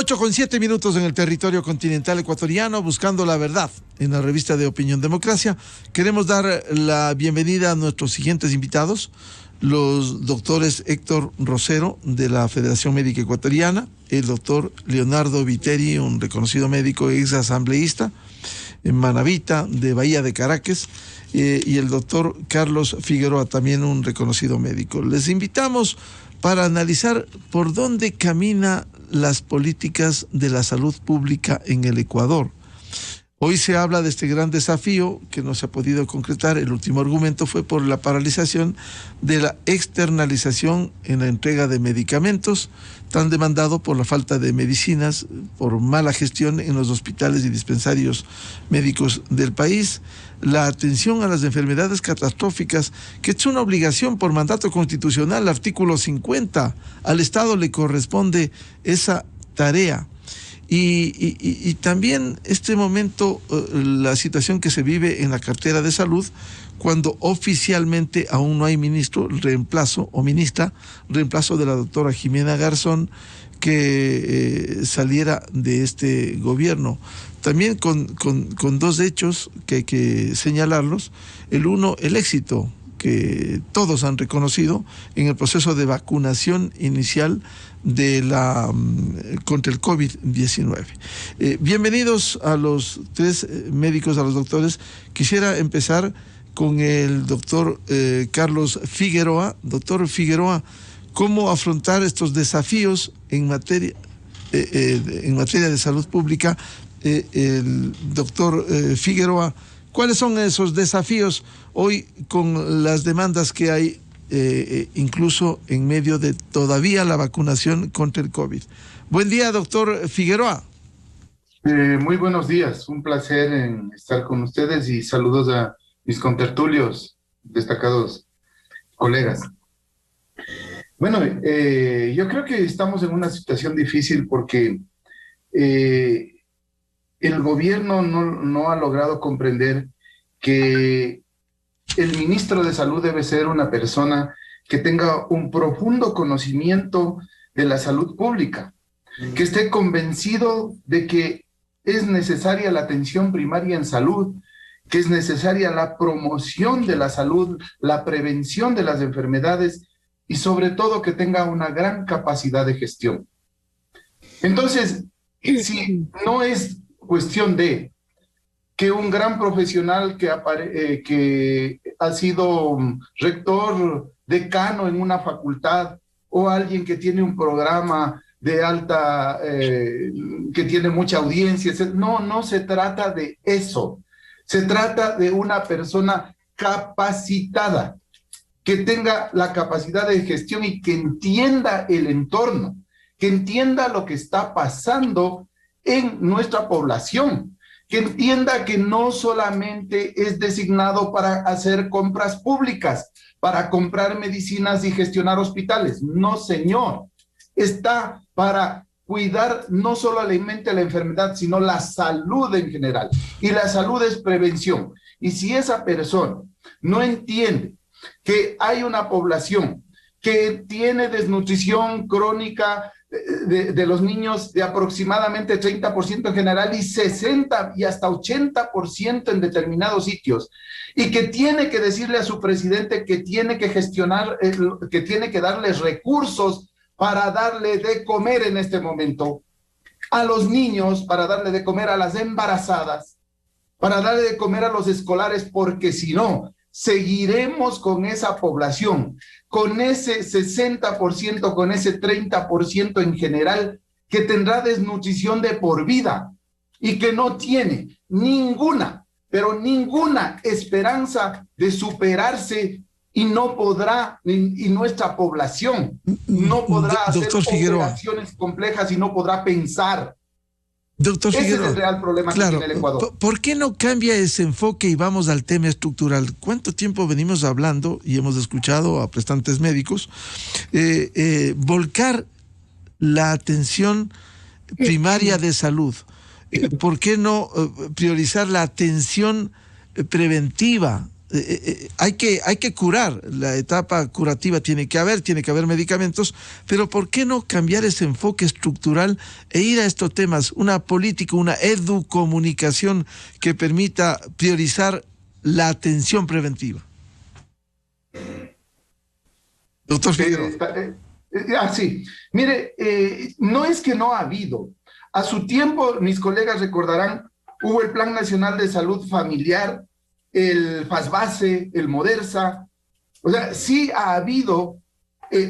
8:07 en el territorio continental ecuatoriano, buscando la verdad en la revista de Opinión Democracia. Queremos dar la bienvenida a nuestros siguientes invitados, los doctores Héctor Rosero, de la Federación Médica Ecuatoriana, el doctor Leonardo Viteri, un reconocido médico ex asambleísta en Manavita, de Bahía de Caracas, y el doctor Carlos Figueroa, también un reconocido médico. Les invitamos para analizar por dónde camina las políticas de la salud pública en el Ecuador. Hoy se habla de este gran desafío que no se ha podido concretar. El último argumento fue por la paralización de la externalización en la entrega de medicamentos, tan demandado por la falta de medicinas, por mala gestión en los hospitales y dispensarios médicos del país, la atención a las enfermedades catastróficas, que es una obligación por mandato constitucional, artículo 50. Al Estado le corresponde esa tarea. Y también este momento, la situación que se vive en la cartera de salud, cuando oficialmente aún no hay ministro, reemplazo o ministra, reemplazo de la doctora Jimena Garzón, que saliera de este gobierno. También con dos hechos que hay que señalarlos. El uno, el éxito que todos han reconocido en el proceso de vacunación inicial contra el COVID-19. Bienvenidos a los tres médicos, a los doctores. Quisiera empezar con el doctor Carlos Figueroa. Doctor Figueroa, ¿cómo afrontar estos desafíos en materia de salud pública? El doctor Figueroa, ¿cuáles son esos desafíos hoy con las demandas que hay, incluso en medio de todavía la vacunación contra el COVID? Buen día, doctor Figueroa. Muy buenos días, un placer en estar con ustedes y saludos a mis contertulios, destacados colegas. Bueno, yo creo que estamos en una situación difícil porque el gobierno no ha logrado comprender que el ministro de Salud debe ser una persona que tenga un profundo conocimiento de la salud pública, que esté convencido de que es necesaria la atención primaria en salud, que es necesaria la promoción de la salud, la prevención de las enfermedades y sobre todo que tenga una gran capacidad de gestión. Entonces, si no es cuestión de que un gran profesional que ha sido rector, decano en una facultad, o alguien que tiene un programa de alta, que tiene mucha audiencia, no se trata de eso. Se trata de una persona capacitada, que tenga la capacidad de gestión y que entienda el entorno, que entienda lo que está pasando en nuestra población, que entienda que no solamente es designado para hacer compras públicas, para comprar medicinas y gestionar hospitales. No, señor. Está para cuidar no solamente la enfermedad, sino la salud en general. Y la salud es prevención. Y si esa persona no entiende que hay una población que tiene desnutrición crónica de los niños de aproximadamente 30% en general y 60% y hasta 80% en determinados sitios, y que tiene que decirle a su presidente que tiene que gestionar, que tiene que darles recursos para darle de comer en este momento a los niños, para darle de comer a las embarazadas, para darle de comer a los escolares, porque si no, seguiremos con esa población, con ese 60%, con ese 30% en general, que tendrá desnutrición de por vida y que no tiene ninguna, pero ninguna esperanza de superarse y no podrá, y nuestra población no podrá hacer operaciones complejas y no podrá pensar. Doctor Figueroa, ese es el real problema, claro, que tiene el Ecuador. ¿Por qué no cambia ese enfoque y vamos al tema estructural? ¿Cuánto tiempo venimos hablando y hemos escuchado a prestantes médicos volcar la atención primaria de salud? ¿Por qué no priorizar la atención preventiva hay que curar, la etapa curativa tiene que haber medicamentos, pero ¿por qué no cambiar ese enfoque estructural e ir a estos temas, una política, una educomunicación que permita priorizar la atención preventiva? Doctor Figueroa. Sí. Mire, no es que no ha habido. A su tiempo, mis colegas recordarán, hubo el Plan Nacional de Salud Familiar, el FASBASE, el MODERSA. O sea, sí ha habido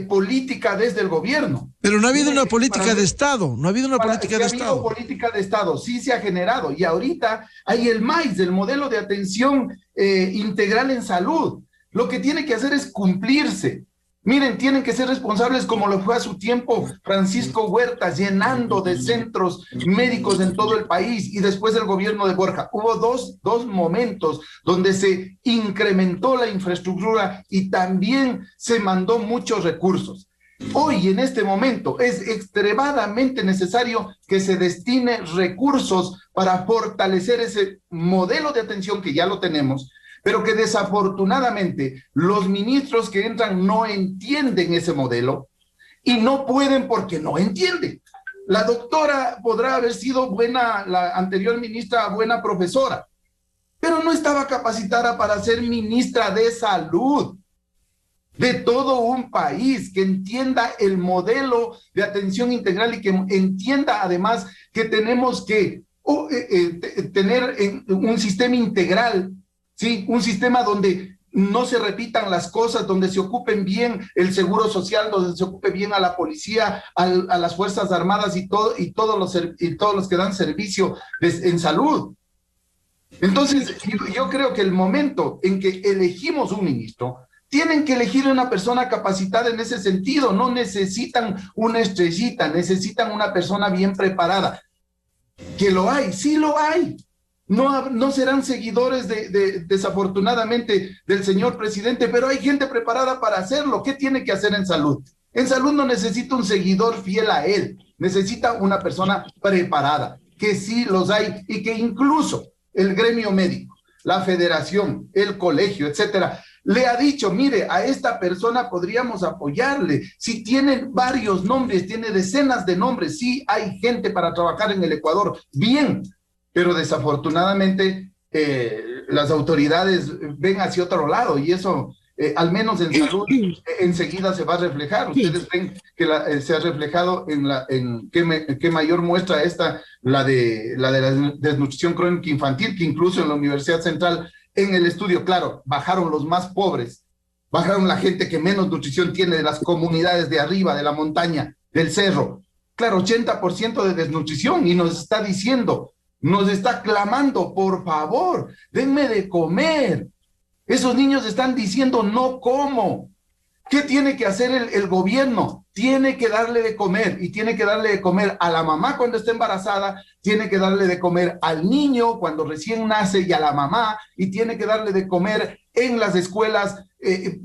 política desde el gobierno. Pero no ha habido una política de Estado, no ha habido una política de Estado. Ha habido política de Estado, sí se ha generado. Y ahorita hay el MAIS, el modelo de atención integral en salud. Lo que tiene que hacer es cumplirse. Miren, tienen que ser responsables como lo fue a su tiempo Francisco Huerta, llenando de centros médicos en todo el país, y después el gobierno de Borja. Hubo dos momentos donde se incrementó la infraestructura y también se mandó muchos recursos. Hoy, en este momento, es extremadamente necesario que se destine recursos para fortalecer ese modelo de atención que ya lo tenemos, pero que desafortunadamente los ministros que entran no entienden ese modelo y no pueden porque no entienden. La doctora podrá haber sido buena, la anterior ministra, buena profesora, pero no estaba capacitada para ser ministra de salud de todo un país, que entienda el modelo de atención integral y que entienda además que tenemos que tener un sistema integral. Sí, un sistema donde no se repitan las cosas, donde se ocupen bien el seguro social, donde se ocupe bien a la policía, a las Fuerzas Armadas y todos los que dan servicio en salud. Entonces, yo creo que el momento en que elegimos un ministro, tienen que elegir una persona capacitada en ese sentido. No necesitan una estrellita, necesitan una persona bien preparada. ¿Que lo hay? Sí lo hay. No serán seguidores desafortunadamente del señor presidente, pero hay gente preparada para hacerlo. ¿Qué tiene que hacer en salud? En salud no necesita un seguidor fiel a él, necesita una persona preparada, que sí los hay, y que incluso el gremio médico, la federación, el colegio, etcétera, le ha dicho, mire, a esta persona podríamos apoyarle. Si tiene varios nombres, tiene decenas de nombres, sí hay gente para trabajar en el Ecuador, bien. Pero desafortunadamente las autoridades ven hacia otro lado, y eso, al menos en salud, enseguida se va a reflejar. Ustedes ven que se ha reflejado en qué mayor muestra la de la desnutrición crónica infantil, que incluso en la Universidad Central, en el estudio, claro, bajaron los más pobres, bajaron la gente que menos nutrición tiene, de las comunidades de arriba, de la montaña, del cerro. Claro, 80% de desnutrición, y nos está diciendo, nos está clamando, por favor, denme de comer. Esos niños están diciendo, no como. ¿Qué tiene que hacer el gobierno? Tiene que darle de comer, y tiene que darle de comer a la mamá cuando está embarazada, tiene que darle de comer al niño cuando recién nace y a la mamá, y tiene que darle de comer en las escuelas,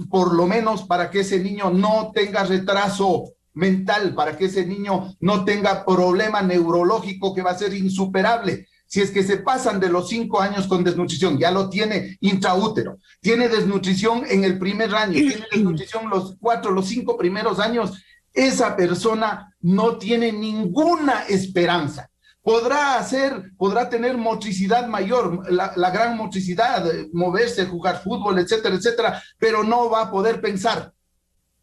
por lo menos para que ese niño no tenga retraso mental, para que ese niño no tenga problema neurológico que va a ser insuperable. Si es que se pasan de los 5 años con desnutrición, ya lo tiene intraútero, tiene desnutrición en el primer año, tiene desnutrición los 5 primeros años, esa persona no tiene ninguna esperanza. Podrá tener motricidad mayor, la gran motricidad, moverse, jugar fútbol, etcétera, etcétera, pero no va a poder pensar.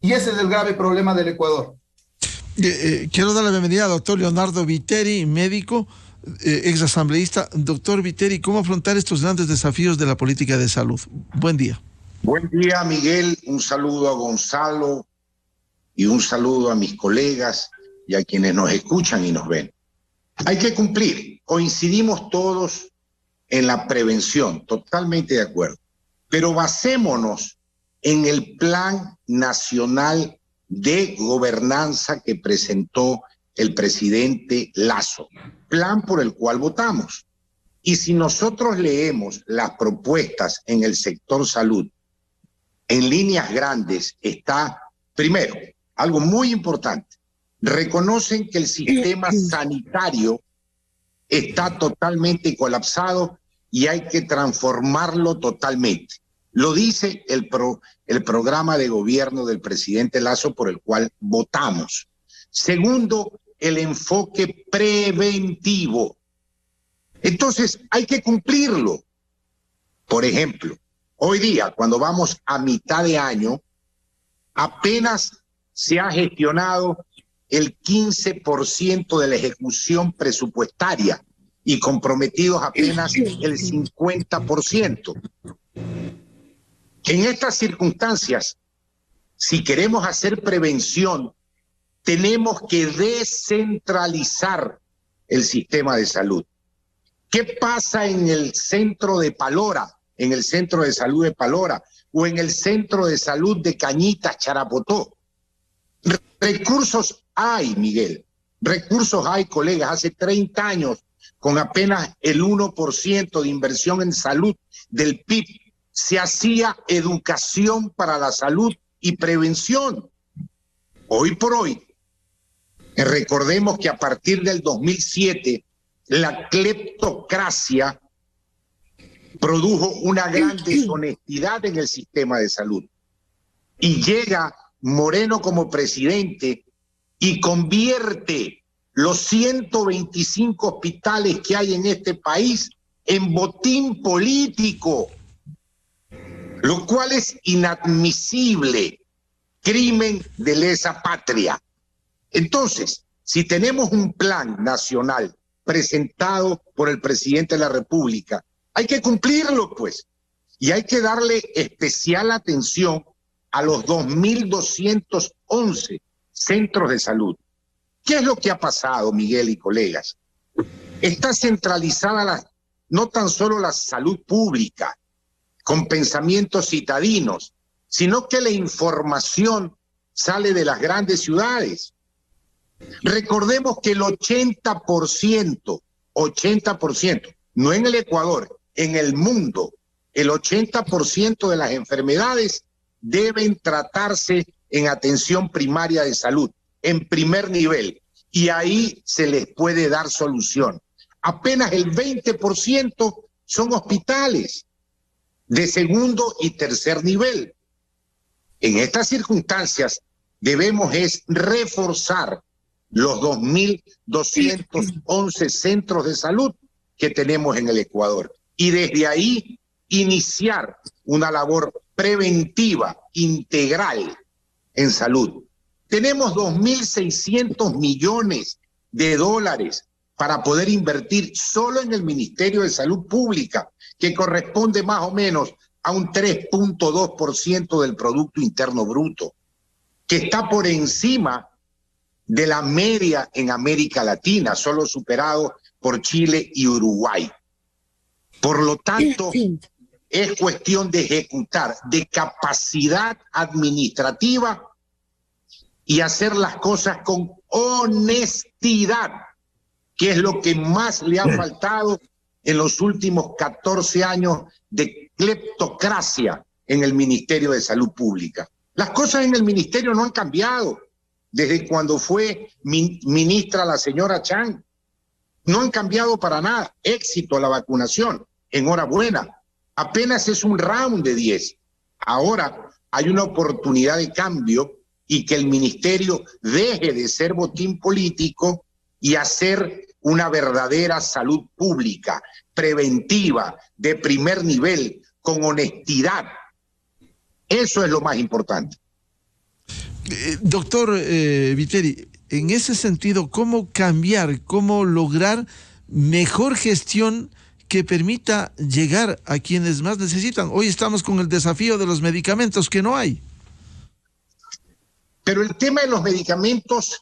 Y ese es el grave problema del Ecuador. Quiero dar la bienvenida al doctor Leonardo Viteri, médico, ex asambleísta. Doctor Viteri, ¿cómo afrontar estos grandes desafíos de la política de salud? Buen día. Buen día, Miguel. Un saludo a Gonzalo y un saludo a mis colegas y a quienes nos escuchan y nos ven. Hay que cumplir. Coincidimos todos en la prevención, totalmente de acuerdo. Pero basémonos en el Plan Nacional de Gobernanza que presentó el presidente Lasso, plan por el cual votamos. Y si nosotros leemos las propuestas en el sector salud, en líneas grandes está, primero, algo muy importante, reconocen que el sistema sanitario está totalmente colapsado y hay que transformarlo totalmente. Lo dice el programa de gobierno del presidente Lasso por el cual votamos. Segundo, el enfoque preventivo. Entonces, hay que cumplirlo. Por ejemplo, hoy día, cuando vamos a mitad de año, apenas se ha gestionado el 15% de la ejecución presupuestaria y comprometidos apenas el 50%. En estas circunstancias, si queremos hacer prevención, tenemos que descentralizar el sistema de salud. ¿Qué pasa en el centro de Palora, en el centro de salud de Palora o en el centro de salud de Cañitas, Charapotó? Recursos hay, Miguel, recursos hay, colegas. Hace 30 años, con apenas el 1% de inversión en salud del PIB, se hacía educación para la salud y prevención. Hoy por hoy, recordemos que a partir del 2007, la cleptocracia produjo una gran deshonestidad en el sistema de salud. Y llega Moreno como presidente y convierte los 125 hospitales que hay en este país en botín político, lo cual es inadmisible, crimen de lesa patria. Entonces, si tenemos un plan nacional presentado por el presidente de la República, hay que cumplirlo, pues, y hay que darle especial atención a los 2.211 centros de salud. ¿Qué es lo que ha pasado, Miguel y colegas? Está centralizada no tan solo la salud pública, con pensamientos citadinos, sino que la información sale de las grandes ciudades. Recordemos que el 80%, no en el Ecuador, en el mundo, el 80% de las enfermedades deben tratarse en atención primaria de salud, en primer nivel, y ahí se les puede dar solución. Apenas el 20% son hospitales de segundo y tercer nivel. En estas circunstancias debemos reforzar los 2.211 centros de salud que tenemos en el Ecuador y desde ahí iniciar una labor preventiva integral en salud. Tenemos 2.600 millones de dólares para poder invertir solo en el Ministerio de Salud Pública, que corresponde más o menos a un 3.2% del Producto Interno Bruto, que está por encima de la media en América Latina, solo superado por Chile y Uruguay. Por lo tanto, es cuestión de ejecutar, de capacidad administrativa y hacer las cosas con honestidad, que es lo que más le ha faltado en los últimos 14 años de cleptocracia en el Ministerio de Salud Pública. Las cosas en el ministerio no han cambiado desde cuando fue ministra la señora Chang. No han cambiado para nada. Éxito a la vacunación. Enhorabuena. Apenas es un round de 10. Ahora hay una oportunidad de cambio y que el ministerio deje de ser botín político y hacer una verdadera salud pública, preventiva, de primer nivel, con honestidad. Eso es lo más importante. Doctor Viteri, en ese sentido, ¿cómo cambiar, cómo lograr mejor gestión que permita llegar a quienes más necesitan? Hoy estamos con el desafío de los medicamentos que no hay. Pero el tema de los medicamentos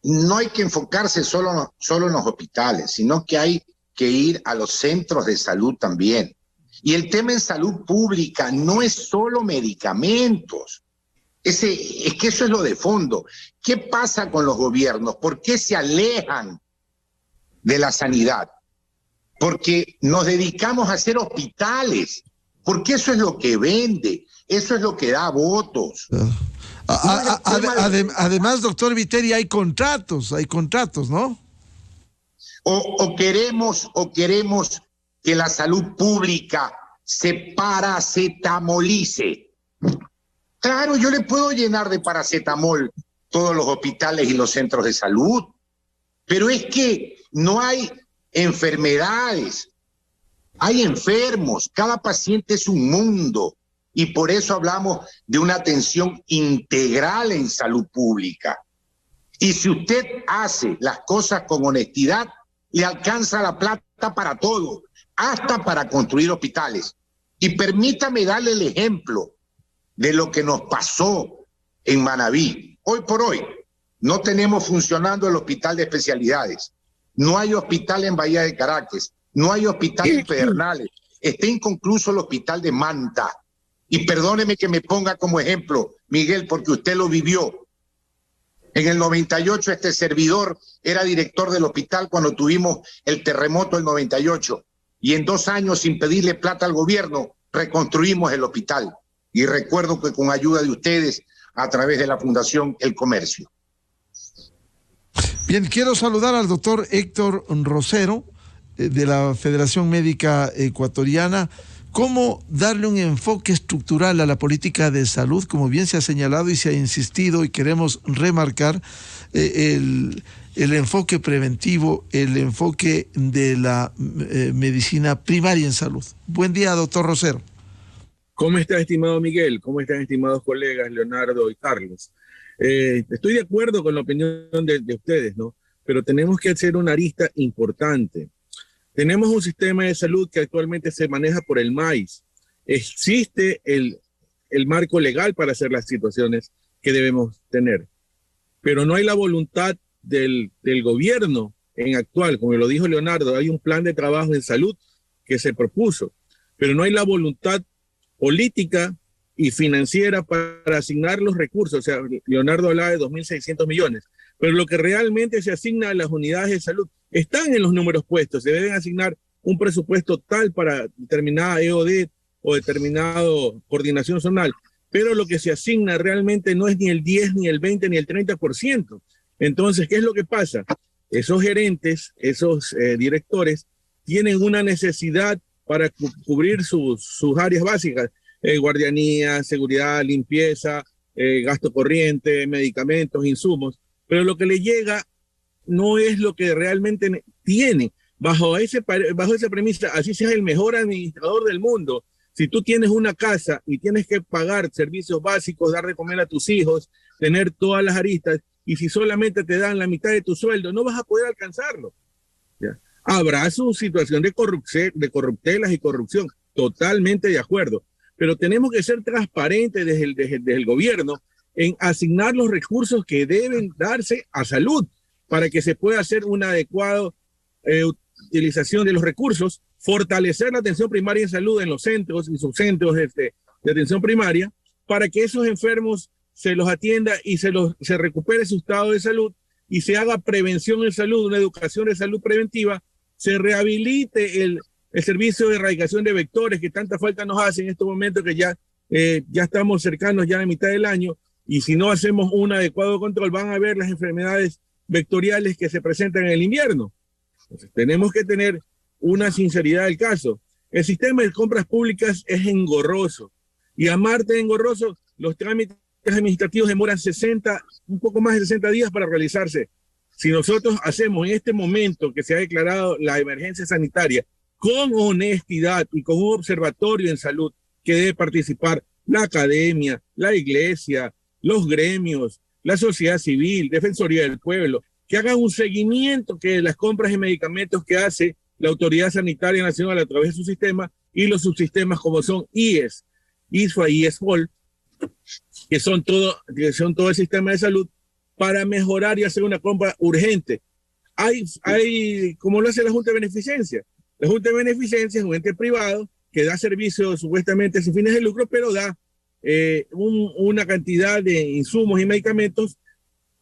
no hay que enfocarse solo en los hospitales, sino que hay que ir a los centros de salud también. Y el tema en salud pública no es solo medicamentos. Es que eso es lo de fondo. ¿Qué pasa con los gobiernos? ¿Por qué se alejan de la sanidad? Porque nos dedicamos a hacer hospitales, porque eso es lo que vende, eso es lo que da votos. Además, doctor Viteri, hay contratos, ¿no? O queremos que la salud pública se paracetamolice. Claro, yo le puedo llenar de paracetamol todos los hospitales y los centros de salud, pero es que no hay enfermedades, hay enfermos, cada paciente es un mundo y por eso hablamos de una atención integral en salud pública. Y si usted hace las cosas con honestidad, le alcanza la plata para todo, hasta para construir hospitales. Y permítame darle el ejemplo de lo que nos pasó en Manabí. Hoy por hoy no tenemos funcionando el hospital de especialidades, no hay hospital en Bahía de Caracas, no hay hospital en Pedernales, está inconcluso el hospital de Manta. Y perdóneme que me ponga como ejemplo, Miguel, porque usted lo vivió. En el 98 este servidor era director del hospital cuando tuvimos el terremoto del 98 y en 2 años, sin pedirle plata al gobierno, reconstruimos el hospital. Y recuerdo que con ayuda de ustedes, a través de la Fundación El Comercio. Bien, quiero saludar al doctor Héctor Rosero, de la Federación Médica Ecuatoriana. ¿Cómo darle un enfoque estructural a la política de salud? Como bien se ha señalado y se ha insistido, y queremos remarcar el enfoque preventivo, el enfoque de la medicina primaria en salud. Buen día, doctor Rosero. ¿Cómo está, estimado Miguel? ¿Cómo están, estimados colegas Leonardo y Carlos? Estoy de acuerdo con la opinión de ustedes, ¿no? Pero tenemos que hacer una arista importante. Tenemos un sistema de salud que actualmente se maneja por el MAIS. Existe el marco legal para hacer las situaciones que debemos tener, pero no hay la voluntad del gobierno en actual. Como lo dijo Leonardo, hay un plan de trabajo en salud que se propuso, pero no hay la voluntad política y financiera para asignar los recursos. O sea, Leonardo hablaba de 2.600 millones, pero lo que realmente se asigna a las unidades de salud están en los números puestos. Se deben asignar un presupuesto tal para determinada EOD o determinado coordinación zonal, pero lo que se asigna realmente no es ni el 10, ni el 20, ni el 30%. Entonces, ¿qué es lo que pasa? Esos gerentes, esos directores tienen una necesidad para cubrir sus áreas básicas, guardianía, seguridad, limpieza, gasto corriente, medicamentos, insumos, pero lo que le llega no es lo que realmente tiene. Bajo esa premisa, así seas el mejor administrador del mundo, si tú tienes una casa y tienes que pagar servicios básicos, dar de comer a tus hijos, tener todas las aristas, y si solamente te dan la mitad de tu sueldo, no vas a poder alcanzarlo. ¿Ya? Habrá su situación de corruptelas y corrupción, totalmente de acuerdo, pero tenemos que ser transparentes desde el gobierno en asignar los recursos que deben darse a salud para que se pueda hacer una adecuada utilización de los recursos, fortalecer la atención primaria en salud en los centros y subcentros de atención primaria para que esos enfermos se los atienda y se recupere su estado de salud y se haga prevención en salud, una educación de salud preventiva, se rehabilite el servicio de erradicación de vectores que tanta falta nos hace en estos momentos que ya estamos cercanos ya a la mitad del año, y si no hacemos un adecuado control van a ver las enfermedades vectoriales que se presentan en el invierno. Entonces, tenemos que tener una sinceridad del caso. El sistema de compras públicas es engorroso, y aparte de engorroso, los trámites administrativos demoran un poco más de 60 días para realizarse. Si nosotros hacemos en este momento que se ha declarado la emergencia sanitaria con honestidad y con un observatorio en salud que debe participar la academia, la iglesia, los gremios, la sociedad civil, Defensoría del Pueblo, que hagan un seguimiento que las compras de medicamentos que hace la Autoridad Sanitaria Nacional a través de su sistema y los subsistemas como son IES, ISFA y IESFOL, que son todo el sistema de salud, para mejorar y hacer una compra urgente. Hay como lo hace la Junta de Beneficencia. La Junta de Beneficencia es un ente privado que da servicios supuestamente sin fines de lucro, pero da una cantidad de insumos y medicamentos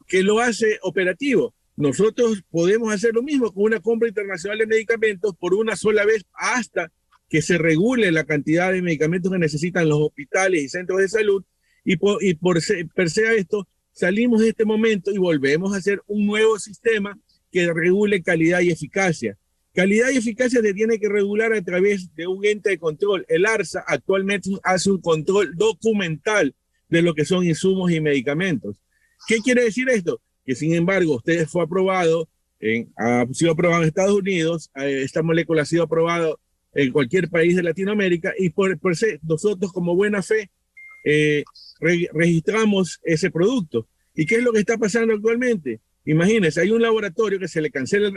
que lo hace operativo. Nosotros podemos hacer lo mismo con una compra internacional de medicamentos por una sola vez hasta que se regule la cantidad de medicamentos que necesitan los hospitales y centros de salud, y per se a esto salimos de este momento y volvemos a hacer un nuevo sistema que regule calidad y eficacia. Calidad y eficacia se tiene que regular a través de un ente de control. El ARSA actualmente hace un control documental de lo que son insumos y medicamentos. ¿Qué quiere decir esto? Que sin embargo, usted fue aprobado, ha sido aprobado en Estados Unidos, esta molécula ha sido aprobada en cualquier país de Latinoamérica y por ser nosotros como buena fe registramos ese producto. ¿Y qué es lo que está pasando actualmente? Imagínense, hay un laboratorio que se le cancela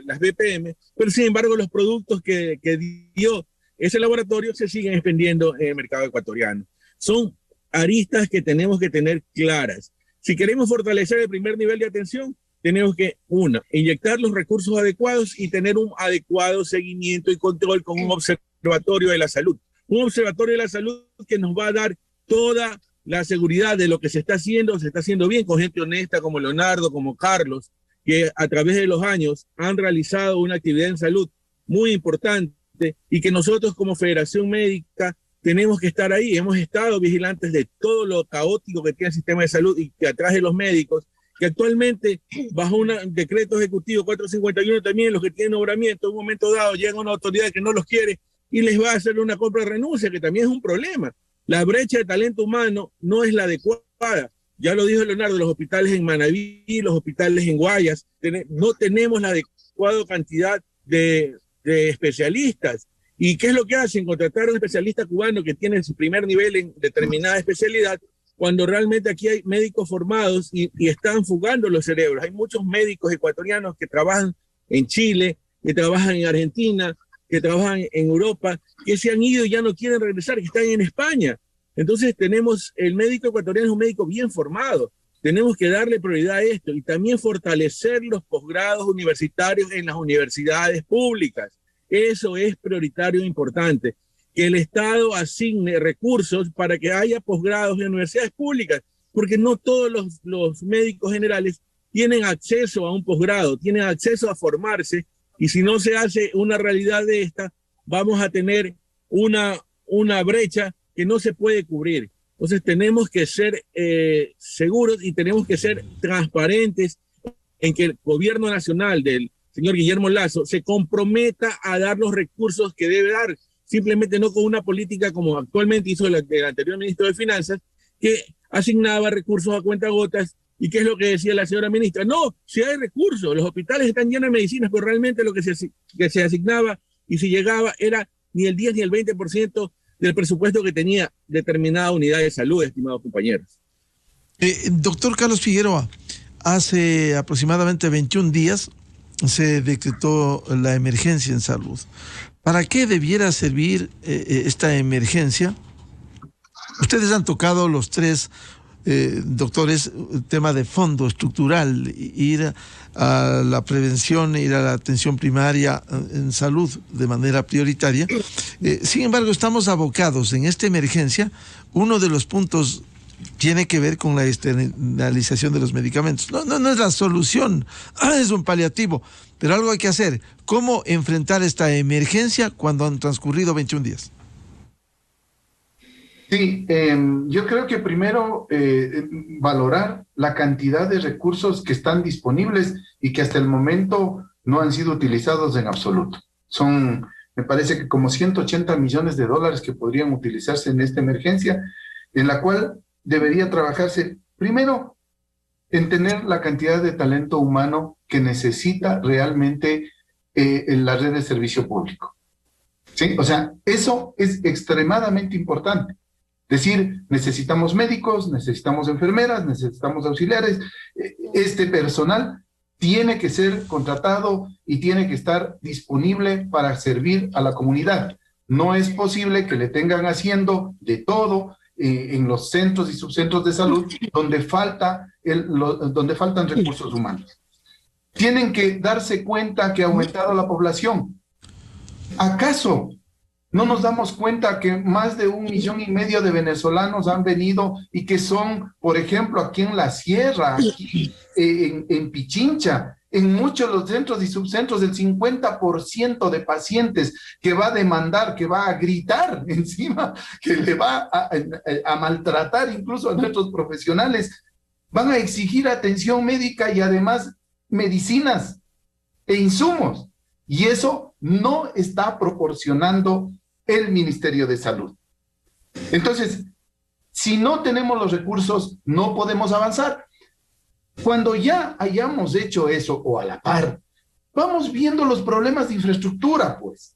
las BPM, pero sin embargo los productos que dio ese laboratorio se siguen expendiendo en el mercado ecuatoriano. Son aristas que tenemos que tener claras. Si queremos fortalecer el primer nivel de atención, tenemos que, inyectar los recursos adecuados y tener un adecuado seguimiento y control con un observatorio de la salud. Un observatorio de la salud que nos va a dar toda la seguridad de lo que se está haciendo bien, con gente honesta como Leonardo, como Carlos, que a través de los años han realizado una actividad en salud muy importante y que nosotros como Federación Médica tenemos que estar ahí. Hemos estado vigilantes de todo lo caótico que tiene el sistema de salud y que atrás de los médicos, que actualmente bajo un decreto ejecutivo 451 también los que tienen nombramiento en un momento dado llega una autoridad que no los quiere y les va a hacer una compra de renuncia, que también es un problema. La brecha de talento humano no es la adecuada. Ya lo dijo Leonardo, los hospitales en Manabí, los hospitales en Guayas, no tenemos la adecuada cantidad de especialistas. ¿Y qué es lo que hacen? Contratar a un especialista cubano que tiene su primer nivel en determinada especialidad, cuando realmente aquí hay médicos formados y están fugando los cerebros. Hay muchos médicos ecuatorianos que trabajan en Chile, que trabajan en Argentina, que trabajan en Europa, que se han ido y ya no quieren regresar, que están en España. Entonces el médico ecuatoriano es un médico bien formado. Tenemos que darle prioridad a esto y también fortalecer los posgrados universitarios en las universidades públicas. Eso es prioritario e importante. Que el Estado asigne recursos para que haya posgrados en universidades públicas, porque no todos los médicos generales tienen acceso a un posgrado, tienen acceso a formarse, y si no se hace una realidad de esta, vamos a tener una brecha que no se puede cubrir. Entonces tenemos que ser seguros y tenemos que ser transparentes en que el gobierno nacional del señor Guillermo Lasso se comprometa a dar los recursos que debe dar, simplemente no con una política como actualmente hizo el anterior ministro de Finanzas, que asignaba recursos a cuentagotas. ¿Y qué es lo que decía la señora ministra? No, si hay recursos, los hospitales están llenos de medicinas, pero realmente lo que se asignaba y si llegaba era ni el 10 ni el 20% del presupuesto que tenía determinada unidad de salud, estimados compañeros. Doctor Carlos Figueroa, hace aproximadamente 21 días se decretó la emergencia en salud. ¿Para qué debiera servir esta emergencia? Ustedes han tocado los tres, doctores, tema de fondo estructural, ir a la prevención, ir a la atención primaria en salud de manera prioritaria. Sin embargo, estamos abocados en esta emergencia. Uno de los puntos tiene que ver con la externalización de los medicamentos. No es la solución, es un paliativo, pero algo hay que hacer. ¿Cómo enfrentar esta emergencia cuando han transcurrido 21 días? Sí, yo creo que primero valorar la cantidad de recursos que están disponibles y que hasta el momento no han sido utilizados en absoluto. Son, me parece que como 180 millones de dólares que podrían utilizarse en esta emergencia, en la cual debería trabajarse primero en tener la cantidad de talento humano que necesita realmente en la red de servicio público. ¿Sí? O sea, eso es extremadamente importante. Decir, necesitamos médicos, necesitamos enfermeras, necesitamos auxiliares. Este personal tiene que ser contratado y tiene que estar disponible para servir a la comunidad. No es posible que le tengan haciendo de todo en los centros y subcentros de salud donde faltan recursos humanos. Tienen que darse cuenta que ha aumentado la población. ¿Acaso no nos damos cuenta que más de 1,5 millones de venezolanos han venido y que son, por ejemplo, aquí en la sierra, aquí en Pichincha, en muchos de los centros y subcentros, el 50% de pacientes que va a demandar, que va a gritar encima, que le va a maltratar incluso a nuestros profesionales, van a exigir atención médica y además medicinas e insumos? Y eso no está proporcionando el Ministerio de Salud. Entonces, si no tenemos los recursos, no podemos avanzar. Cuando ya hayamos hecho eso, o a la par, vamos viendo los problemas de infraestructura, pues.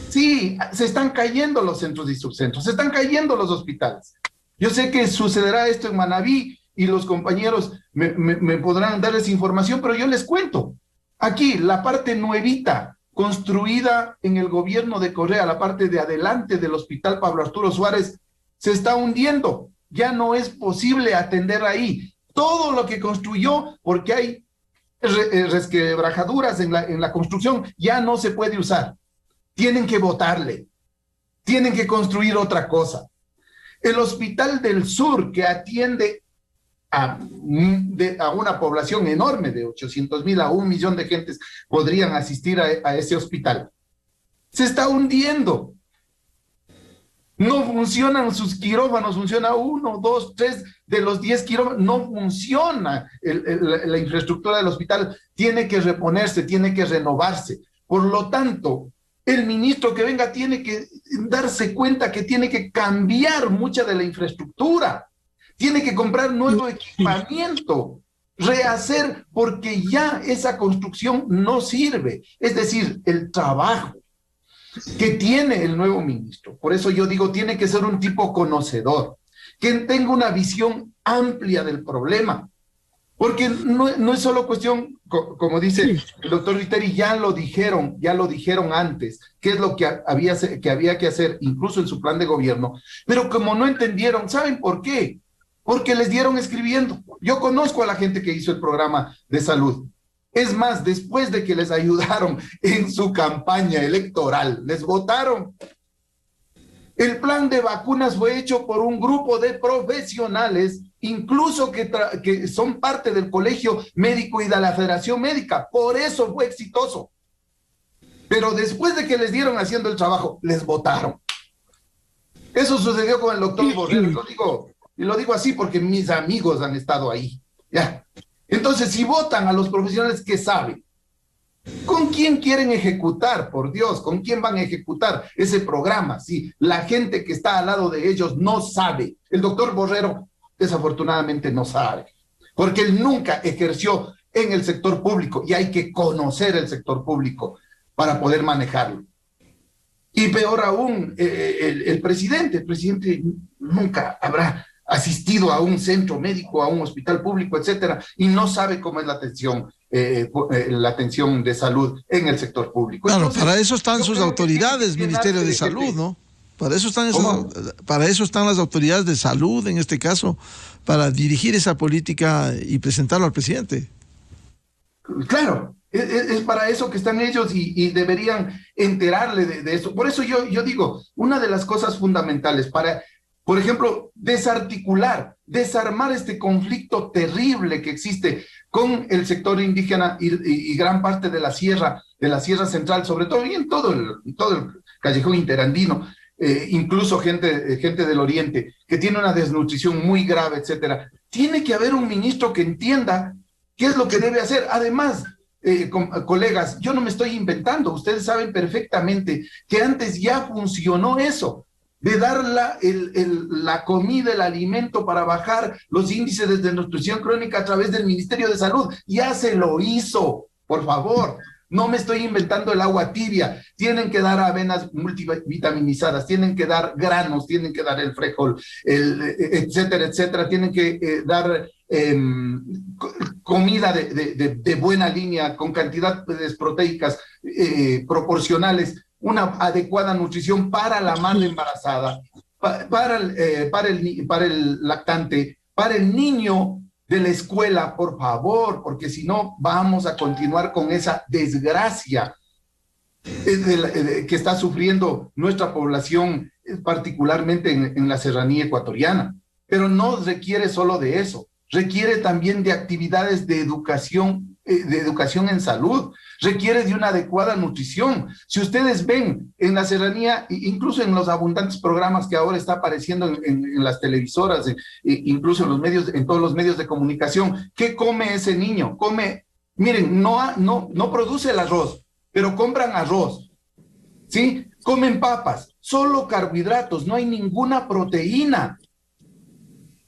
Sí, se están cayendo los centros y subcentros, se están cayendo los hospitales. Yo sé que sucederá esto en Manabí y los compañeros me podrán dar esa información, pero yo les cuento. Aquí, la parte nuevita, construida en el gobierno de Correa, la parte de adelante del Hospital Pablo Arturo Suárez, se está hundiendo. Ya no es posible atender ahí. Todo lo que construyó, porque hay resquebrajaduras en la construcción, ya no se puede usar. Tienen que botarle, tienen que construir otra cosa. El Hospital del Sur, que atiende a una población enorme de 800,000 a 1 millón de gentes podrían asistir a ese hospital, se está hundiendo. No funcionan sus quirófanos, funciona 1, 2, 3 de los 10 quirófanos, no funciona la infraestructura del hospital, tiene que reponerse, tiene que renovarse. Por lo tanto, el ministro que venga tiene que darse cuenta que tiene que cambiar mucha de la infraestructura, tiene que comprar nuevo equipamiento, rehacer, porque ya esa construcción no sirve. Es decir, el trabajo que tiene el nuevo ministro, por eso yo digo, tiene que ser un tipo conocedor, que tenga una visión amplia del problema, porque no es solo cuestión, como dice el doctor Viteri, ya lo dijeron antes, qué es lo que había que hacer, incluso en su plan de gobierno, pero como no entendieron, ¿saben por qué? Porque les dieron escribiendo. Yo conozco a la gente que hizo el programa de salud. Es más, después de que les ayudaron en su campaña electoral, les votaron. El plan de vacunas fue hecho por un grupo de profesionales, incluso que son parte del Colegio Médico y de la Federación Médica. Por eso fue exitoso. Pero después de que les dieron haciendo el trabajo, les votaron. Eso sucedió con el doctor Borrell. Lo digo así porque mis amigos han estado ahí. ¿Ya? Entonces, si votan a los profesionales que saben, ¿con quién quieren ejecutar? Por Dios, ¿con quién van a ejecutar ese programa? Si la gente que está al lado de ellos no sabe. El doctor Borrero, desafortunadamente, no sabe, porque él nunca ejerció en el sector público y hay que conocer el sector público para poder manejarlo. Y peor aún, el presidente nunca habrá asistido a un centro médico, a un hospital público, etcétera, y no sabe cómo es la atención de salud en el sector público. Claro, Entonces, para eso están sus autoridades, Ministerio de Salud, ¿no? Para eso están las autoridades de salud, en este caso, para dirigir esa política y presentarlo al presidente. Claro, es para eso que están ellos y deberían enterarle de eso. Por eso yo digo, una de las cosas fundamentales para, por ejemplo, desarmar este conflicto terrible que existe con el sector indígena y gran parte de la sierra central, sobre todo, y en todo el callejón interandino, incluso gente del oriente, que tiene una desnutrición muy grave, etcétera. Tiene que haber un ministro que entienda qué es lo que debe hacer. Además, colegas, yo no me estoy inventando, ustedes saben perfectamente que antes ya funcionó eso, de dar la comida, el alimento para bajar los índices de desnutrición crónica a través del Ministerio de Salud. Ya se lo hizo, por favor. No me estoy inventando el agua tibia. Tienen que dar avenas multivitaminizadas, tienen que dar granos, tienen que dar el frijol, etcétera, etcétera. Tienen que dar comida de buena línea, con cantidades proteicas proporcionales, una adecuada nutrición para la madre embarazada, para el lactante, para el niño de la escuela, por favor, porque si no vamos a continuar con esa desgracia que está sufriendo nuestra población, particularmente en la serranía ecuatoriana. Pero no requiere solo de eso, requiere también de actividades de educación en salud, requiere de una adecuada nutrición. Si ustedes ven en la serranía, incluso en los abundantes programas que ahora está apareciendo en las televisoras, incluso en todos los medios de comunicación, ¿qué come ese niño? Miren, no produce el arroz, pero compran arroz, ¿sí? Comen papas, solo carbohidratos, no hay ninguna proteína.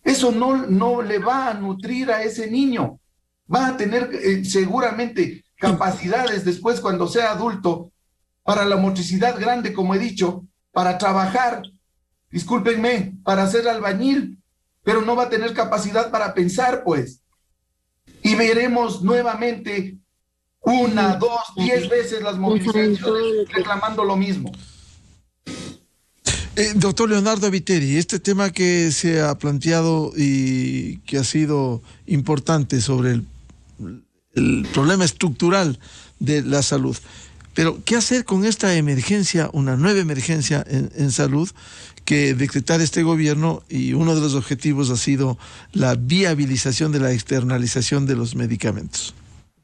Eso no le va a nutrir a ese niño. Va a tener seguramente capacidades después cuando sea adulto para la motricidad grande, como he dicho, para trabajar, discúlpenme, para ser albañil, pero no va a tener capacidad para pensar, pues. Y veremos nuevamente 1, 2, 10 veces las movilizaciones reclamando lo mismo. Doctor Leonardo Viteri, este tema que se ha planteado y que ha sido importante sobre el problema estructural de la salud, pero ¿qué hacer con esta emergencia, una nueva emergencia en salud que decretar este gobierno, y uno de los objetivos ha sido la viabilización de la externalización de los medicamentos?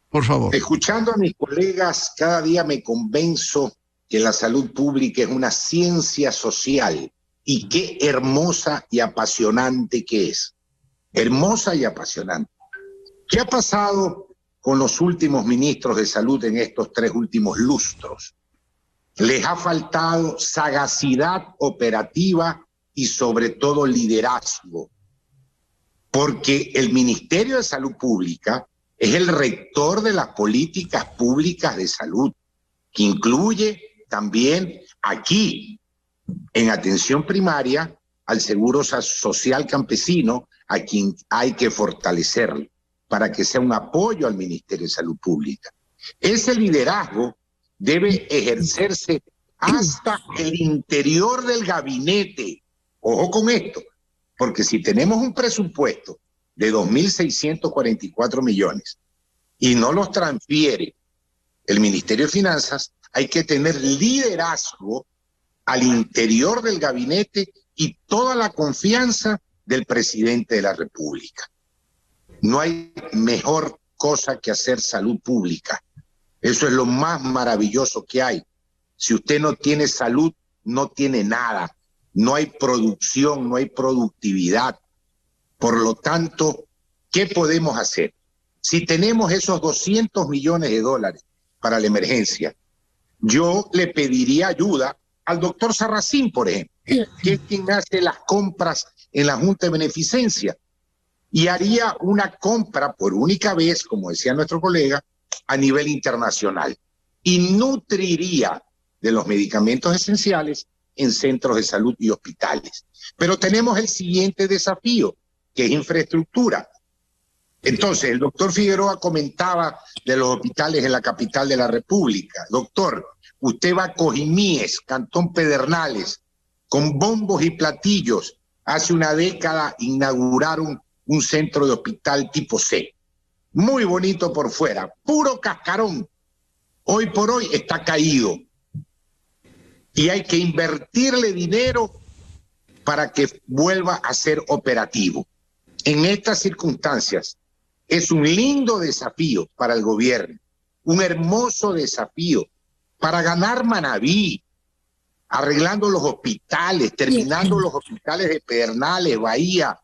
Por favor. Escuchando a mis colegas, cada día me convenzo que la salud pública es una ciencia social, y qué hermosa y apasionante que es. Hermosa y apasionante. ¿Qué ha pasado con los últimos ministros de salud en estos 3 últimos lustros? Les ha faltado sagacidad operativa y sobre todo liderazgo, porque el Ministerio de Salud Pública es el rector de las políticas públicas de salud, que incluye también aquí, en atención primaria, al Seguro Social Campesino, a quien hay que fortalecerlo para que sea un apoyo al Ministerio de Salud Pública. Ese liderazgo debe ejercerse hasta el interior del gabinete. Ojo con esto, porque si tenemos un presupuesto de 2.644 millones y no los transfiere el Ministerio de Finanzas, hay que tener liderazgo al interior del gabinete y toda la confianza del presidente de la República. No hay mejor cosa que hacer salud pública. Eso es lo más maravilloso que hay. Si usted no tiene salud, no tiene nada. No hay producción, no hay productividad. Por lo tanto, ¿qué podemos hacer? Si tenemos esos 200 millones de dólares para la emergencia, yo le pediría ayuda al doctor Sarracín, por ejemplo, que es quien hace las compras en la Junta de Beneficencia, y haría una compra por única vez, como decía nuestro colega, a nivel internacional, y nutriría de los medicamentos esenciales en centros de salud y hospitales. Pero tenemos el siguiente desafío, que es infraestructura. Entonces, el doctor Figueroa comentaba de los hospitales en la capital de la República. Doctor, usted va a Cojimíes, Cantón Pedernales, con bombos y platillos. Hace una década inauguraron un centro de hospital tipo C. Muy bonito por fuera, puro cascarón. Hoy por hoy está caído. Y hay que invertirle dinero para que vuelva a ser operativo. En estas circunstancias, es un lindo desafío para el gobierno, un hermoso desafío para ganar Manaví, arreglando los hospitales, terminando los hospitales de Pedernales, Bahía,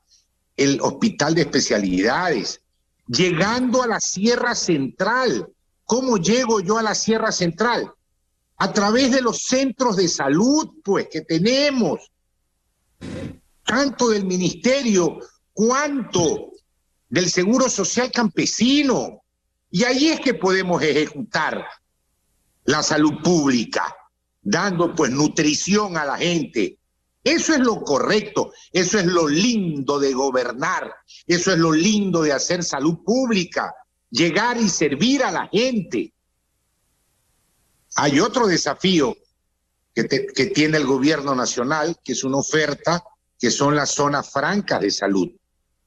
el hospital de especialidades, llegando a la Sierra Central. ¿Cómo llego yo a la Sierra Central? A través de los centros de salud, pues, que tenemos, tanto del ministerio, cuanto del Seguro Social Campesino. Y ahí es que podemos ejecutar la salud pública, dando pues nutrición a la gente. Eso es lo correcto, eso es lo lindo de gobernar, eso es lo lindo de hacer salud pública, llegar y servir a la gente. Hay otro desafío que tiene el gobierno nacional, que es una oferta, que son las zonas francas de salud.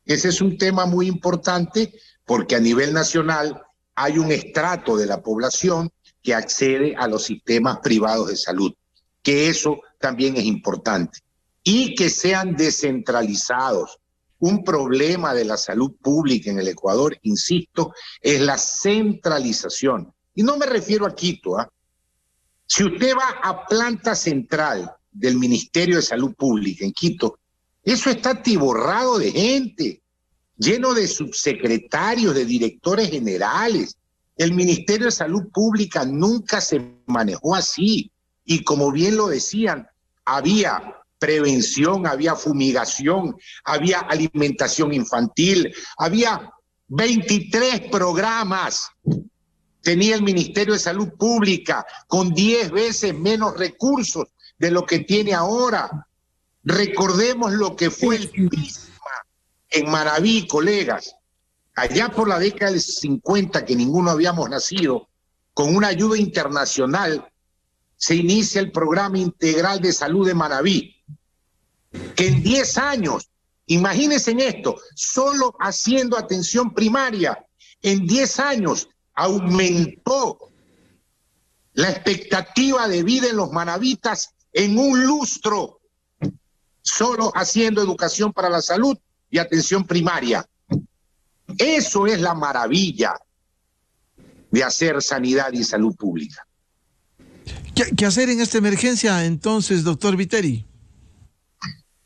Ese es un tema muy importante porque a nivel nacional hay un estrato de la población que accede a los sistemas privados de salud, que eso también es importante. Y que sean descentralizados. Un problema de la salud pública en el Ecuador, insisto, es la centralización. Y no me refiero a Quito, ¿eh? Si usted va a planta central del Ministerio de Salud Pública en Quito, eso está atiborrado de gente, lleno de subsecretarios, de directores generales. El Ministerio de Salud Pública nunca se manejó así. Y como bien lo decían, había prevención, había fumigación, había alimentación infantil, había 23 programas. Tenía el Ministerio de Salud Pública con 10 veces menos recursos de lo que tiene ahora. Recordemos lo que fue el PISMA en Manaví, colegas. Allá por la década del 50, que ninguno habíamos nacido, con una ayuda internacional, se inicia el Programa Integral de Salud de Manaví, que en 10 años, imagínense en esto, solo haciendo atención primaria, en 10 años aumentó la expectativa de vida en los manavitas en un lustro, solo haciendo educación para la salud y atención primaria. Eso es la maravilla de hacer sanidad y salud pública. ¿Qué hacer en esta emergencia entonces, doctor Viteri?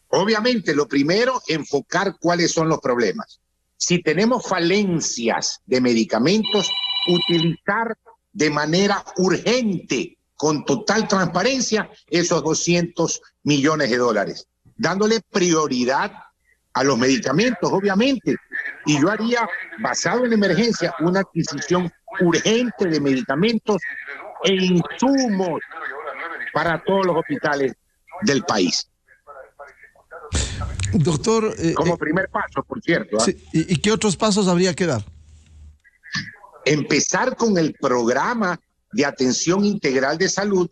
Obviamente, lo primero, enfocar cuáles son los problemas. Si tenemos falencias de medicamentos, utilizar de manera urgente, con total transparencia, esos 200 millones de dólares, dándole prioridad a los medicamentos, obviamente. Y yo haría, basado en la emergencia, una adquisición urgente de medicamentos e insumos para todos los hospitales del país. Doctor... como primer paso, por cierto. Sí, ¿y qué otros pasos habría que dar? Empezar con el programa de atención integral de salud,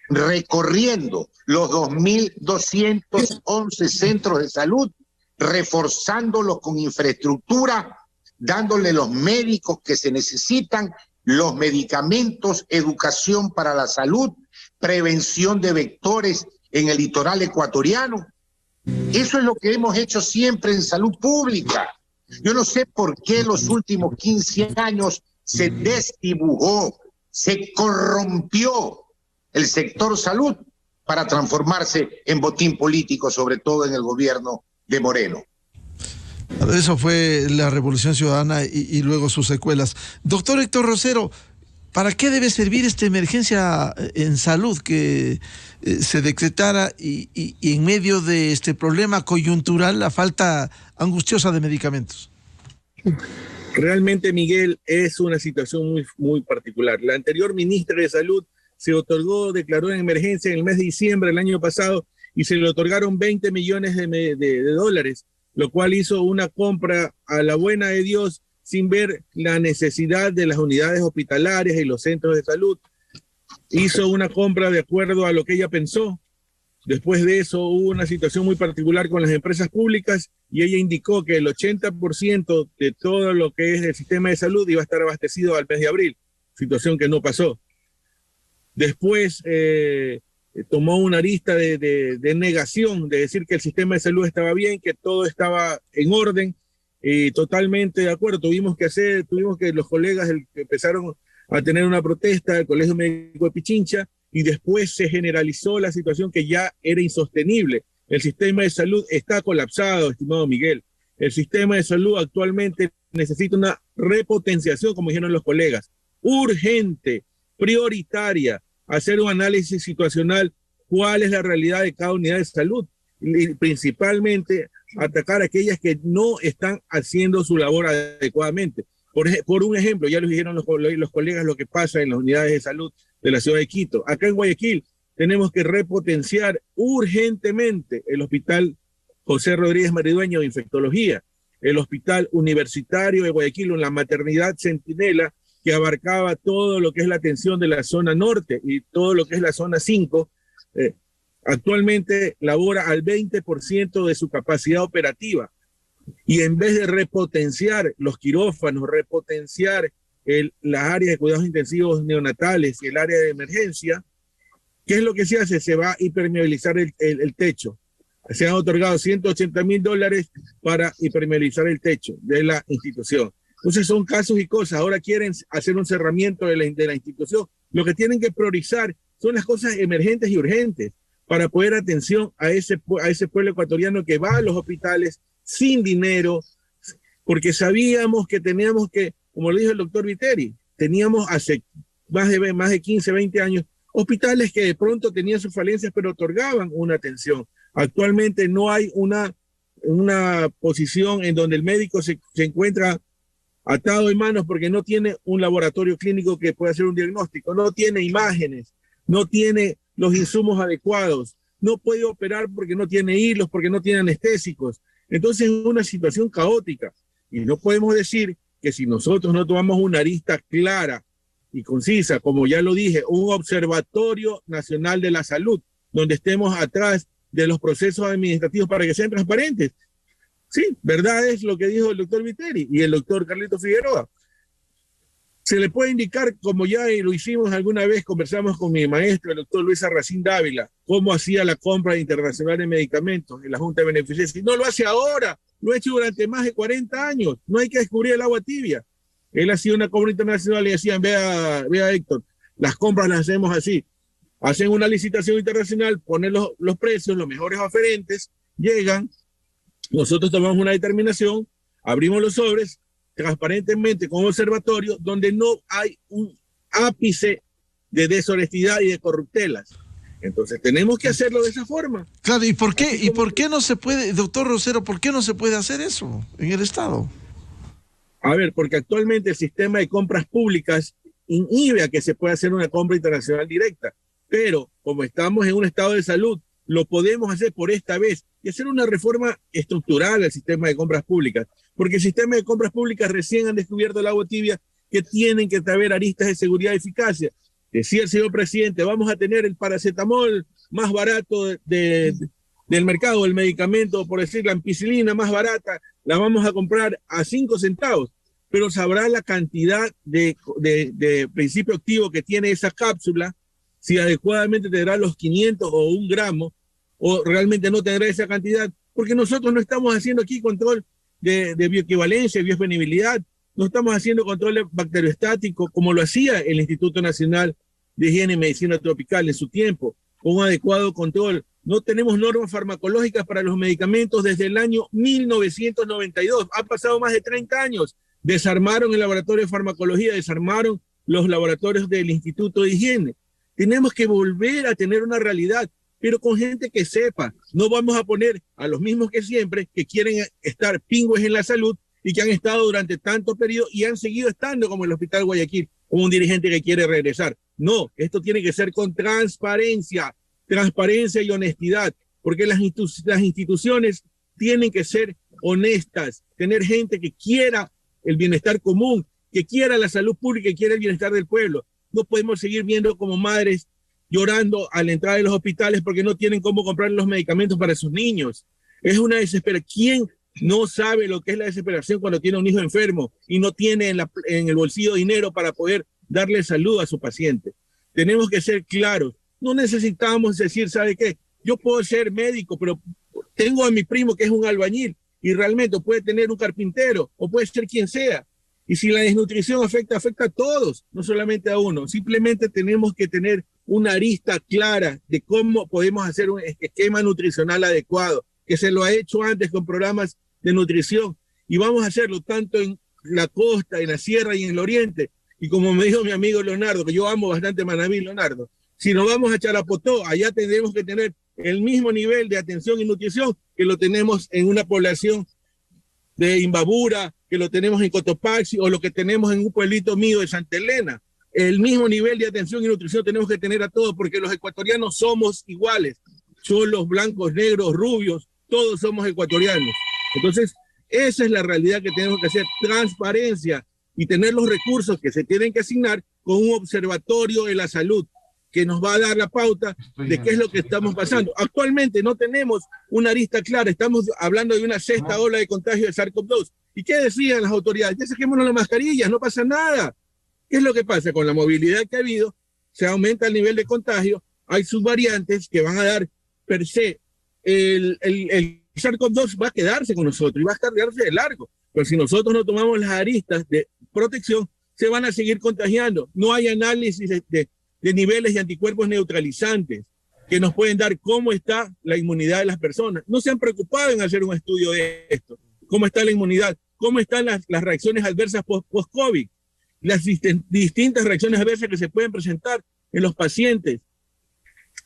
recorriendo los 2.211 centros de salud, reforzándolos con infraestructura, dándole los médicos que se necesitan, los medicamentos, educación para la salud, prevención de vectores en el litoral ecuatoriano. Eso es lo que hemos hecho siempre en salud pública. Yo no sé por qué los últimos 15 años se desdibujó, se corrompió el sector salud para transformarse en botín político, sobre todo en el gobierno de Moreno. Eso fue la Revolución Ciudadana y luego sus secuelas. Doctor Héctor Rosero, ¿para qué debe servir esta emergencia en salud que se decretara y en medio de este problema coyuntural, la falta angustiosa de medicamentos? Realmente, Miguel, es una situación muy particular. La anterior ministra de Salud declaró en emergencia en el mes de diciembre del año pasado y se le otorgaron 20 millones de dólares, lo cual hizo una compra a la buena de Dios sin ver la necesidad de las unidades hospitalarias y los centros de salud. Hizo una compra de acuerdo a lo que ella pensó. Después de eso hubo una situación muy particular con las empresas públicas y ella indicó que el 80% de todo lo que es el sistema de salud iba a estar abastecido al mes de abril, situación que no pasó. Después tomó una arista de negación, de decir que el sistema de salud estaba bien, que todo estaba en orden, y totalmente de acuerdo. Tuvimos que los colegas empezaron a tener una protesta del Colegio Médico de Pichincha, y después se generalizó la situación que ya era insostenible. El sistema de salud está colapsado, estimado Miguel. El sistema de salud actualmente necesita una repotenciación, como dijeron los colegas, urgente, prioritaria, hacer un análisis situacional, cuál es la realidad de cada unidad de salud, y principalmente atacar a aquellas que no están haciendo su labor adecuadamente. Por un ejemplo, ya les dijeron los colegas lo que pasa en las unidades de salud de la ciudad de Quito. Acá en Guayaquil tenemos que repotenciar urgentemente el Hospital José Rodríguez Maridueño de Infectología, el Hospital Universitario de Guayaquil, la maternidad Centinela, que abarcaba todo lo que es la atención de la zona norte y todo lo que es la zona 5, actualmente labora al 20% de su capacidad operativa. Y en vez de repotenciar los quirófanos, repotenciar las áreas de cuidados intensivos neonatales y el área de emergencia, ¿qué es lo que se hace? Se va a hipermeabilizar el techo. Se han otorgado $180,000 para hipermeabilizar el techo de la institución. Entonces son casos y cosas. Ahora quieren hacer un cerramiento de la institución. Lo que tienen que priorizar son las cosas emergentes y urgentes para poder atención a ese pueblo ecuatoriano que va a los hospitales sin dinero, porque sabíamos que teníamos que, como lo dijo el doctor Viteri, teníamos hace más de 15, 20 años hospitales que de pronto tenían sus falencias, pero otorgaban una atención. Actualmente no hay una posición en donde el médico se encuentra atado en manos porque no tiene un laboratorio clínico que pueda hacer un diagnóstico, no tiene imágenes, no tiene los insumos adecuados, no puede operar porque no tiene hilos, porque no tiene anestésicos. Entonces es una situación caótica y no podemos decir que si nosotros no tomamos una arista clara y concisa, como ya lo dije, un observatorio nacional de la salud, donde estemos atrás de los procesos administrativos para que sean transparentes. Sí, verdad es lo que dijo el doctor Viteri y el doctor Carlito Figueroa. Se le puede indicar, como ya lo hicimos alguna vez, conversamos con mi maestro, el doctor Luis Arracín Dávila, cómo hacía la compra internacional de medicamentos en la Junta de Beneficencia. Y no lo hace ahora, lo ha hecho durante más de 40 años. No hay que descubrir el agua tibia. Él hacía una compra internacional y decían, vea Héctor, las compras las hacemos así. Hacen una licitación internacional, ponen los precios, los mejores oferentes, llegan, nosotros tomamos una determinación, abrimos los sobres, transparentemente con un observatorio donde no hay un ápice de deshonestidad y de corruptelas. Entonces tenemos que hacerlo de esa forma. Claro, ¿y por qué no se puede, doctor Rosero, por qué no se puede hacer eso en el Estado? A ver, porque actualmente el sistema de compras públicas inhibe a que se pueda hacer una compra internacional directa, pero como estamos en un estado de salud, lo podemos hacer por esta vez y hacer una reforma estructural al sistema de compras públicas, porque el sistema de compras públicas recién han descubierto el agua tibia que tienen que haber aristas de seguridad y eficacia. Decía el señor presidente, vamos a tener el paracetamol más barato del mercado, el medicamento, por decir, la ampicilina más barata, la vamos a comprar a 5 centavos, pero sabrá la cantidad de principio activo que tiene esa cápsula, si adecuadamente tendrá los 500 o 1 gramo, o realmente no tendrá esa cantidad, porque nosotros no estamos haciendo aquí control de bioequivalencia, biosostenibilidad, no estamos haciendo control bacteriostático como lo hacía el Instituto Nacional de Higiene y Medicina Tropical en su tiempo, con un adecuado control. No tenemos normas farmacológicas para los medicamentos desde el año 1992. Ha pasado más de 30 años. Desarmaron el laboratorio de farmacología, desarmaron los laboratorios del Instituto de Higiene. Tenemos que volver a tener una realidad, pero con gente que sepa. No vamos a poner a los mismos que siempre, que quieren estar pingües en la salud y que han estado durante tanto periodo y han seguido estando como el Hospital Guayaquil, como un dirigente que quiere regresar. No, esto tiene que ser con transparencia y honestidad, porque las instituciones tienen que ser honestas, tener gente que quiera el bienestar común, que quiera la salud pública, que quiera el bienestar del pueblo. No podemos seguir viendo como madres llorando a la entrada de los hospitales porque no tienen cómo comprar los medicamentos para sus niños. Es una desesperación. ¿Quién no sabe lo que es la desesperación cuando tiene un hijo enfermo y no tiene en el bolsillo dinero para poder darle salud a su paciente? Tenemos que ser claros. No necesitamos decir, ¿sabe qué? Yo puedo ser médico, pero tengo a mi primo que es un albañil y realmente puede tener un carpintero o puede ser quien sea. Y si la desnutrición afecta a todos, no solamente a uno. Simplemente tenemos que tener una arista clara de cómo podemos hacer un esquema nutricional adecuado, que se lo ha hecho antes con programas de nutrición. Y vamos a hacerlo tanto en la costa, en la sierra y en el oriente. Y como me dijo mi amigo Leonardo, que yo amo bastante Manabí, Leonardo, si nos vamos a Charapotó, allá tendremos que tener el mismo nivel de atención y nutrición que lo tenemos en una población de Imbabura, que lo tenemos en Cotopaxi o lo que tenemos en un pueblito mío de Santa Elena. El mismo nivel de atención y nutrición tenemos que tener a todos porque los ecuatorianos somos iguales. Cholos, blancos, negros, rubios, todos somos ecuatorianos. Entonces, esa es la realidad que tenemos que hacer, transparencia y tener los recursos que se tienen que asignar con un observatorio de la salud que nos va a dar la pauta de qué es lo que estamos pasando. Actualmente no tenemos una arista clara, estamos hablando de una 6ª ola de contagio de SARS-CoV-2. ¿Y qué decían las autoridades? Ya saquémonos las mascarillas, no pasa nada. ¿Qué es lo que pasa? Con la movilidad que ha habido, se aumenta el nivel de contagio, hay subvariantes que van a dar per se, el SARS-CoV-2 va a quedarse con nosotros y va a quedarse de largo. Pero si nosotros no tomamos las aristas de protección, se van a seguir contagiando. No hay análisis de niveles de anticuerpos neutralizantes que nos pueden dar cómo está la inmunidad de las personas. No se han preocupado en hacer un estudio de esto. ¿Cómo está la inmunidad? ¿Cómo están las reacciones adversas post-COVID? las distintas reacciones adversas que se pueden presentar en los pacientes.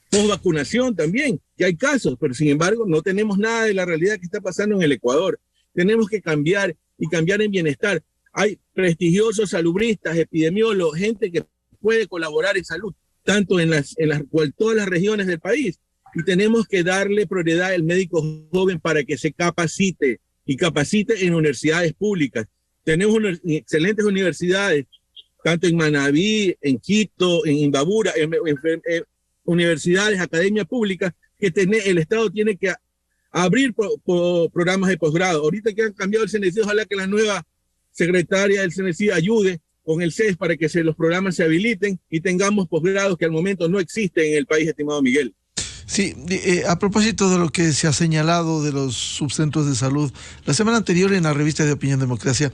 Post vacunación también, que hay casos, pero sin embargo no tenemos nada de la realidad que está pasando en el Ecuador. Tenemos que cambiar y cambiar en bienestar. Hay prestigiosos salubristas, epidemiólogos, gente que puede colaborar en salud, tanto en todas las regiones del país. Y tenemos que darle prioridad al médico joven para que se capacite y capacite en universidades públicas. Tenemos excelentes universidades, tanto en Manabí, en Quito, en Imbabura, en universidades, academias públicas, que el Estado tiene que abrir programas de posgrado. Ahorita que han cambiado el CNESID, ojalá que la nueva secretaria del CNESID ayude con el CES para que los programas se habiliten y tengamos posgrados que al momento no existen en el país, estimado Miguel. Sí, a propósito de lo que se ha señalado de los subcentros de salud, la semana anterior en la revista de Opinión Democracia,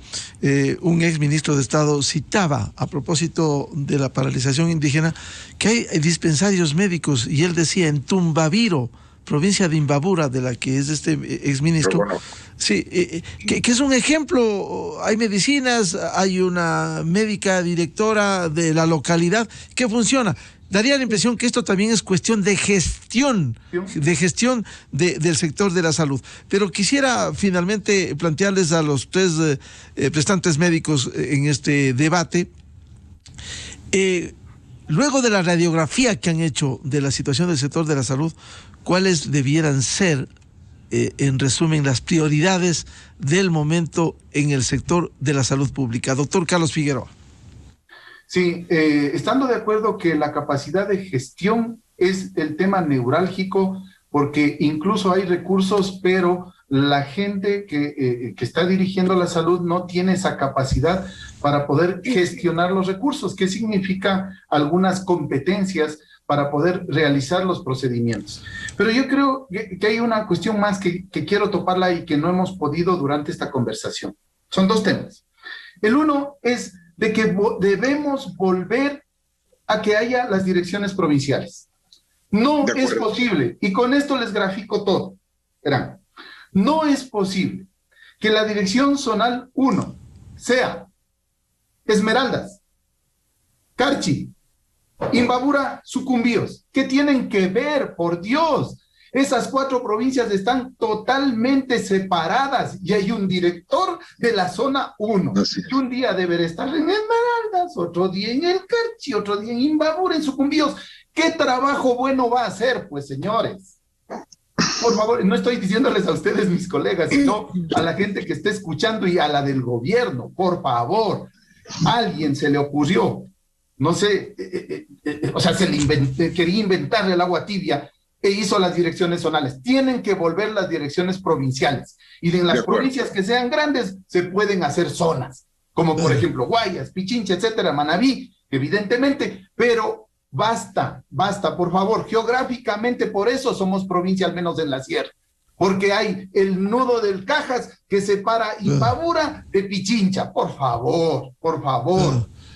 un ex ministro de Estado citaba, a propósito de la paralización indígena, que hay dispensarios médicos, y él decía en Tumbaviro, provincia de Imbabura, de la que es este exministro, bueno, sí, que es un ejemplo. Hay medicinas, hay una médica directora de la localidad que funciona. Daría la impresión que esto también es cuestión de gestión del sector de la salud. Pero quisiera finalmente plantearles a los tres prestantes médicos en este debate, luego de la radiografía que han hecho de la situación del sector de la salud, ¿cuáles debieran ser, en resumen, las prioridades del momento en el sector de la salud pública? Doctor Carlos Figueroa. Sí, estando de acuerdo que la capacidad de gestión es el tema neurálgico, porque incluso hay recursos, pero la gente que está dirigiendo la salud no tiene esa capacidad para poder gestionar los recursos. ¿Qué significa algunas competencias para poder realizar los procedimientos? Pero yo creo que hay una cuestión más que quiero toparla y que no hemos podido durante esta conversación. Son dos temas. El uno es de que debemos volver a que haya las direcciones provinciales. No es posible, y con esto les grafico todo. Verán, no es posible que la dirección zonal 1 sea Esmeraldas, Carchi, Imbabura, Sucumbíos. ¿Qué tienen que ver, por Dios? Esas 4 provincias están totalmente separadas y hay un director de la zona 1. Y un día deberá estar en Esmeraldas, otro día en el Carchi, otro día en Imbabura, en Sucumbíos. ¿Qué trabajo bueno va a hacer, pues, señores? Por favor, no estoy diciéndoles a ustedes, mis colegas, sino a la gente que esté escuchando y a la del gobierno. Por favor, a alguien se le ocurrió, no sé, o sea, quería inventarle el agua tibia e hizo las direcciones zonales. Tienen que volver las direcciones provinciales. Y en las provincias que sean grandes, se pueden hacer zonas, como por ejemplo Guayas, Pichincha, etcétera, Manabí, evidentemente, pero basta, por favor, geográficamente por eso somos provincia, al menos en la sierra, porque hay el nudo del Cajas que separa Imbabura de Pichincha, por favor.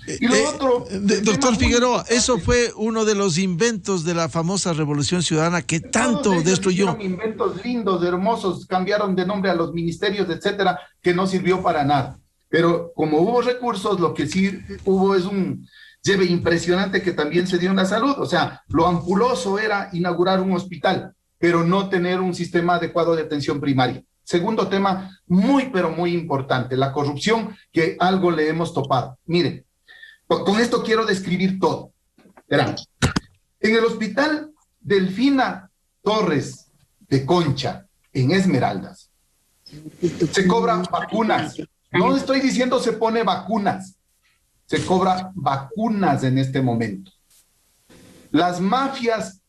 Y lo otro, doctor Figueroa, eso fue uno de los inventos de la famosa Revolución Ciudadana que tanto destruyó. Inventos lindos, hermosos, cambiaron de nombre a los ministerios, etcétera, que no sirvió para nada. Pero como hubo recursos, lo que sí hubo es un lleve impresionante que también se dio en la salud. O sea, lo ampuloso era inaugurar un hospital, pero no tener un sistema adecuado de atención primaria. Segundo tema, muy, pero muy importante, la corrupción, que algo le hemos topado. Miren, con esto quiero describir todo. Verán, en el hospital Delfina Torres de Concha, en Esmeraldas, se cobran vacunas. No estoy diciendo se pone vacunas, se cobra vacunas en este momento. Las mafias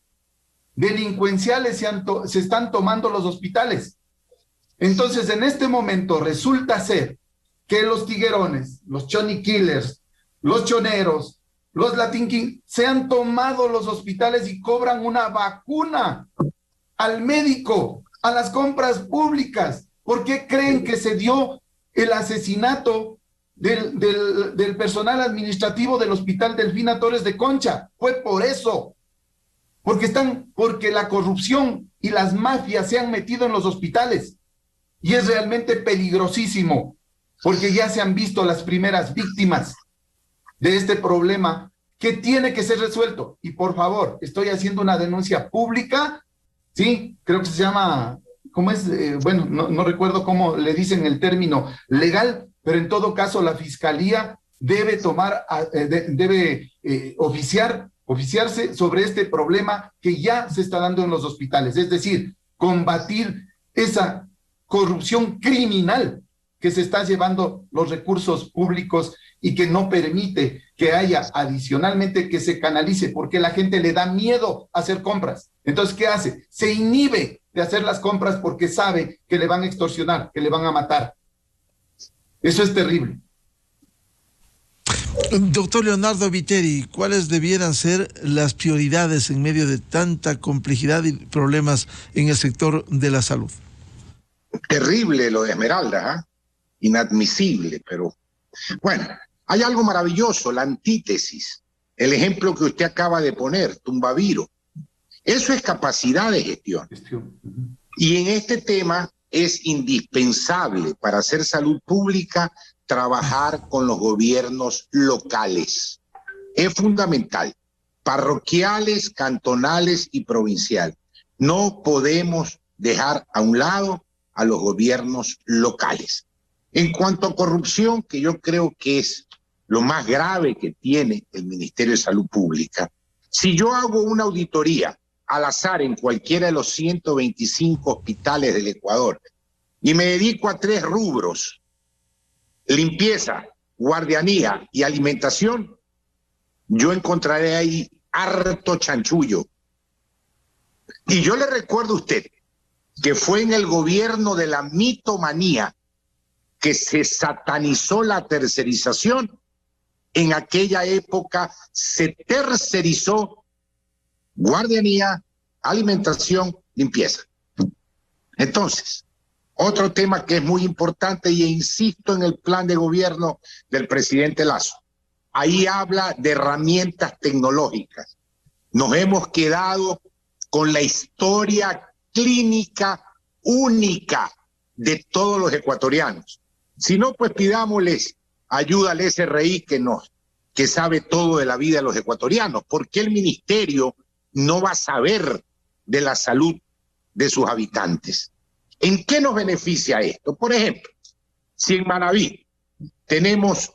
delincuenciales se están tomando los hospitales. Entonces, en este momento resulta ser que los tiguerones, los Choni Killers, los choneros, los Latin King, se han tomado los hospitales y cobran una vacuna al médico, a las compras públicas. ¿Por qué creen que se dio el asesinato del personal administrativo del Hospital Delfina Torres de Concha? Fue por eso. Porque la corrupción y las mafias se han metido en los hospitales. Y es realmente peligrosísimo, porque ya se han visto las primeras víctimas. de este problema que tiene que ser resuelto. Y por favor, estoy haciendo una denuncia pública, sí, creo que se llama, ¿cómo es? Bueno, no recuerdo cómo le dicen el término legal, pero en todo caso la fiscalía debe oficiarse sobre este problema que ya se está dando en los hospitales, es decir, combatir esa corrupción criminal que se está llevando los recursos públicos y que no permite que haya adicionalmente que se canalice, porque la gente le da miedo a hacer compras. Entonces, ¿qué hace? Se inhibe de hacer las compras porque sabe que le van a extorsionar, que le van a matar. Eso es terrible. Doctor Leonardo Viteri, ¿cuáles debieran ser las prioridades en medio de tanta complejidad y problemas en el sector de la salud? Terrible lo de Esmeralda, ¿eh? Inadmisible, pero bueno, hay algo maravilloso, la antítesis, el ejemplo que usted acaba de poner, Tumbaviro. Eso es capacidad de gestión. Y en este tema es indispensable para hacer salud pública trabajar con los gobiernos locales. Es fundamental, parroquiales, cantonales y provinciales. No podemos dejar a un lado a los gobiernos locales. En cuanto a corrupción, que yo creo que es lo más grave que tiene el Ministerio de Salud Pública, si yo hago una auditoría al azar en cualquiera de los 125 hospitales del Ecuador y me dedico a 3 rubros, limpieza, guardianía y alimentación, yo encontraré ahí harto chanchullo. Y yo le recuerdo a usted que fue en el gobierno de la mitomanía que se satanizó la tercerización. En aquella época se tercerizó guardianía, alimentación, limpieza. Entonces, otro tema que es muy importante, y insisto en el plan de gobierno del presidente Lasso, ahí habla de herramientas tecnológicas. Nos hemos quedado con la historia clínica única de todos los ecuatorianos. Si no, pues pidámosles ayuda al SRI que sabe todo de la vida de los ecuatorianos. ¿Por qué el ministerio no va a saber de la salud de sus habitantes? ¿En qué nos beneficia esto? Por ejemplo, si en Manabí tenemos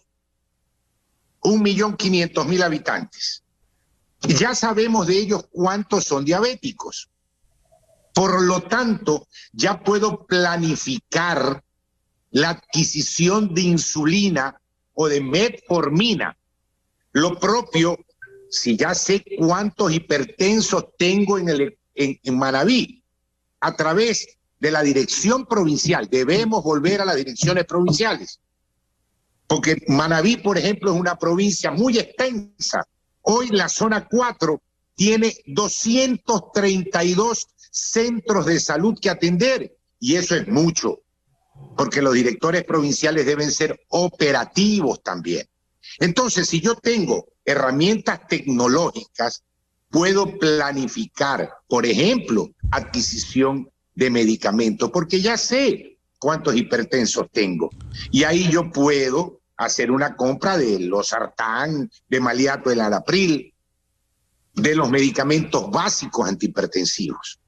1.500.000 habitantes, ya sabemos de ellos cuántos son diabéticos. Por lo tanto, ya puedo planificar la adquisición de insulina o de metformina. Lo propio, si ya sé cuántos hipertensos tengo en Manabí, a través de la dirección provincial. Debemos volver a las direcciones provinciales, porque Manabí, por ejemplo, es una provincia muy extensa. Hoy la zona 4 tiene 232 centros de salud que atender, y eso es mucho, porque los directores provinciales deben ser operativos también. Entonces, si yo tengo herramientas tecnológicas, puedo planificar, por ejemplo, adquisición de medicamentos, porque ya sé cuántos hipertensos tengo. Y ahí yo puedo hacer una compra de losartán, de maliato del Alapril, de los medicamentos básicos antihipertensivos.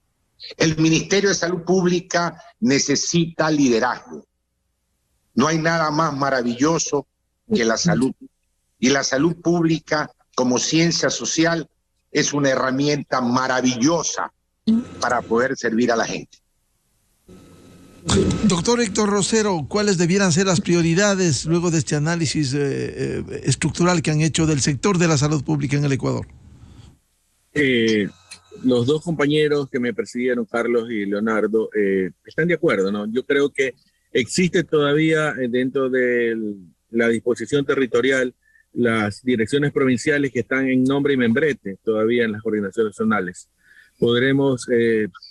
El Ministerio de Salud Pública necesita liderazgo. No hay nada más maravilloso que la salud. Y la salud pública, como ciencia social, es una herramienta maravillosa para poder servir a la gente. Doctor Héctor Rosero, ¿cuáles debieran ser las prioridades luego de este análisis estructural que han hecho del sector de la salud pública en el Ecuador? Los dos compañeros que me precedieron, Carlos y Leonardo, están de acuerdo, ¿no? Yo creo que existe todavía dentro de la disposición territorial las direcciones provinciales que están en nombre y membrete todavía en las coordinaciones zonales. Podremos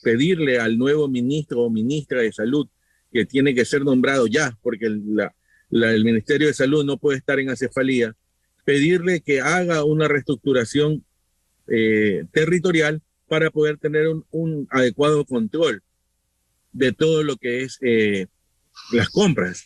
pedirle al nuevo ministro o ministra de Salud, que tiene que ser nombrado ya, porque el Ministerio de Salud no puede estar en acefalía, pedirle que haga una reestructuración territorial para poder tener un adecuado control de todo lo que es las compras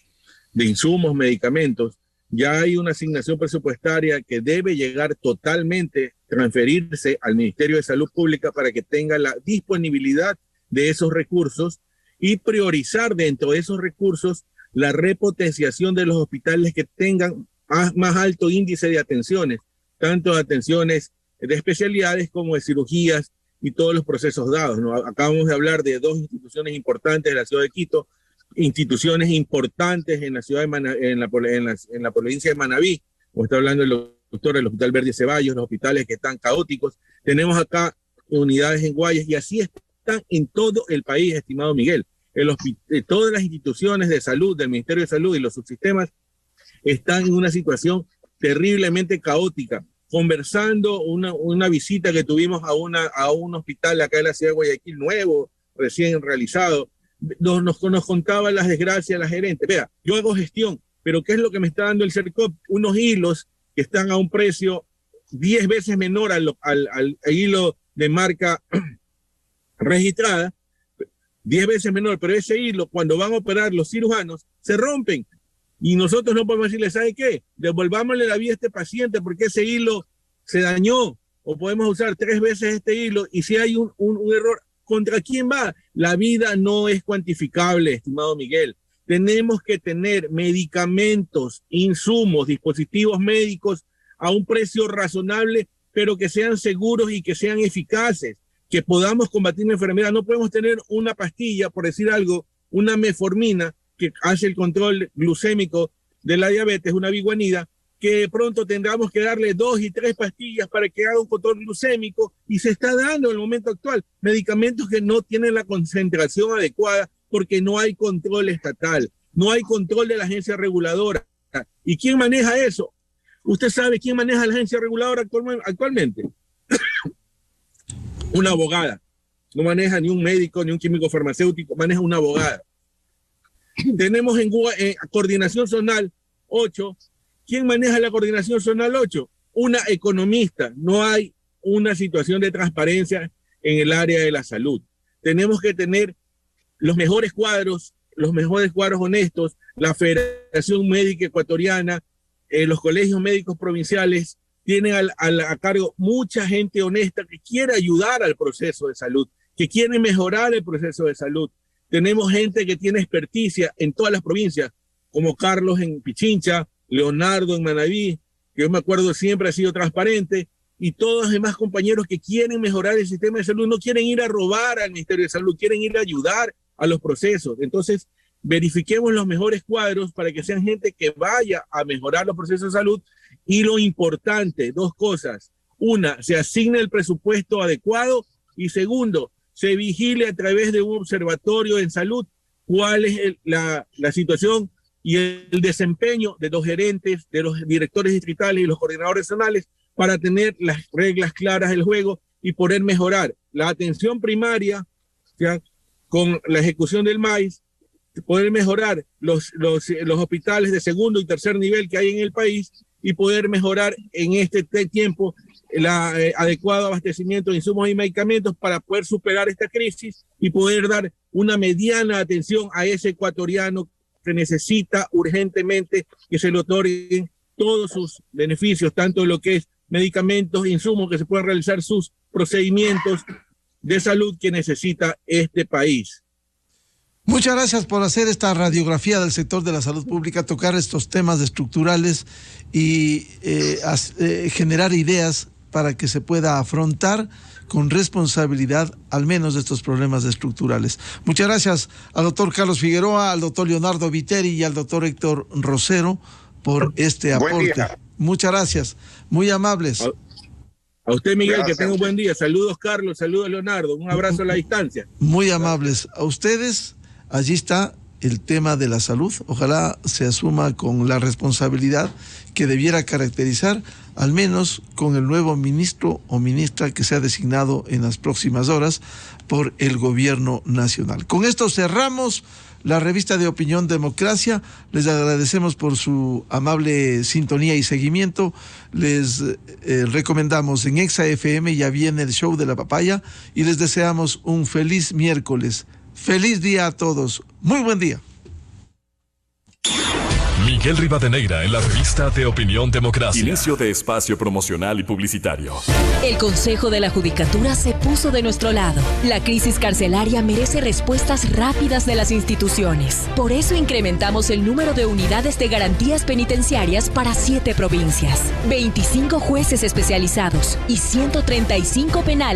de insumos, medicamentos, ya hay una asignación presupuestaria que debe llegar totalmente, transferirse al Ministerio de Salud Pública para que tenga la disponibilidad de esos recursos y priorizar dentro de esos recursos la repotenciación de los hospitales que tengan más alto índice de atenciones, tanto de atenciones de especialidades como de cirugías y todos los procesos dados, ¿no? Acabamos de hablar de dos instituciones importantes de la ciudad de Quito, instituciones importantes en la ciudad de en la provincia de Manabí, como está hablando el doctor del Hospital Verde Ceballos, los hospitales que están caóticos. Tenemos acá unidades en Guayas y así están en todo el país, estimado Miguel. Todas las instituciones de salud, del Ministerio de Salud y los subsistemas están en una situación terriblemente caótica. Conversando una visita que tuvimos a un hospital acá en la ciudad de Guayaquil nuevo, recién realizado, nos contaba las desgracias de la gerente. Vea, yo hago gestión, pero ¿qué es lo que me está dando el CERCOP? Unos hilos que están a un precio 10 veces menor al hilo de marca registrada, 10 veces menor, pero ese hilo, cuando van a operar los cirujanos, se rompen. Y nosotros no podemos decirle, ¿sabe qué? Devolvámosle la vida a este paciente porque ese hilo se dañó, o podemos usar 3 veces este hilo, y si hay un error, ¿contra quién va? La vida no es cuantificable, estimado Miguel. Tenemos que tener medicamentos, insumos, dispositivos médicos a un precio razonable, pero que sean seguros y que sean eficaces, que podamos combatir la enfermedad. No podemos tener una pastilla, por decir algo, una metformina, que hace el control glucémico de la diabetes, una biguanida, que de pronto tendremos que darle 2 y 3 pastillas para que haga un control glucémico, y se está dando en el momento actual medicamentos que no tienen la concentración adecuada porque no hay control estatal, no hay control de la agencia reguladora. ¿Y quién maneja eso? ¿Usted sabe quién maneja la agencia reguladora actualmente? Una abogada. No maneja ni un médico ni un químico farmacéutico, maneja una abogada. Tenemos en coordinación zonal 8. ¿Quién maneja la coordinación zonal 8? Una economista. No hay una situación de transparencia en el área de la salud. Tenemos que tener los mejores cuadros honestos, la Federación Médica Ecuatoriana, los colegios médicos provinciales tienen a cargo mucha gente honesta que quiere ayudar al proceso de salud, que quiere mejorar el proceso de salud. Tenemos gente que tiene experticia en todas las provincias, como Carlos en Pichincha, Leonardo en Manabí, que yo me acuerdo siempre ha sido transparente, y todos los demás compañeros que quieren mejorar el sistema de salud, no quieren ir a robar al Ministerio de Salud, quieren ir a ayudar a los procesos. Entonces, verifiquemos los mejores cuadros para que sean gente que vaya a mejorar los procesos de salud. Y lo importante, 2 cosas. Una, se asigne el presupuesto adecuado, y segundo, se vigile a través de un observatorio en salud cuál es la situación y el desempeño de los gerentes, de los directores distritales y los coordinadores zonales, para tener las reglas claras del juego y poder mejorar la atención primaria, ¿ya?, con la ejecución del MAIS, poder mejorar los hospitales de segundo y tercer nivel que hay en el país, y poder mejorar en este tiempo el adecuado abastecimiento de insumos y medicamentos para poder superar esta crisis y poder dar una mediana atención a ese ecuatoriano que necesita urgentemente que se le otorguen todos sus beneficios, tanto lo que es medicamentos, insumos, que se puedan realizar sus procedimientos de salud que necesita este país. Muchas gracias por hacer esta radiografía del sector de la salud pública, tocar estos temas estructurales y generar ideas para que se pueda afrontar con responsabilidad al menos estos problemas estructurales. Muchas gracias al doctor Carlos Figueroa, al doctor Leonardo Viteri y al doctor Héctor Rosero por este aporte. Muchas gracias, muy amables. A usted, Miguel, gracias. Que tenga un buen día. Saludos, Carlos, saludos, Leonardo, un abrazo a la distancia. Muy amables. A ustedes, allí está el tema de la salud. Ojalá se asuma con la responsabilidad que debiera caracterizar, al menos con el nuevo ministro o ministra que sea designado en las próximas horas por el gobierno nacional. Con esto cerramos la revista de Opinión Democracia. Les agradecemos por su amable sintonía y seguimiento. Les recomendamos en Exa FM, ya viene el show de la papaya, y les deseamos un feliz miércoles. Feliz día a todos. Muy buen día. Miguel Rivadeneira en la revista de Opinión Democracia. Inicio de espacio promocional y publicitario. El Consejo de la Judicatura se puso de nuestro lado. La crisis carcelaria merece respuestas rápidas de las instituciones. Por eso incrementamos el número de unidades de garantías penitenciarias para 7 provincias, 25 jueces especializados y 135 penales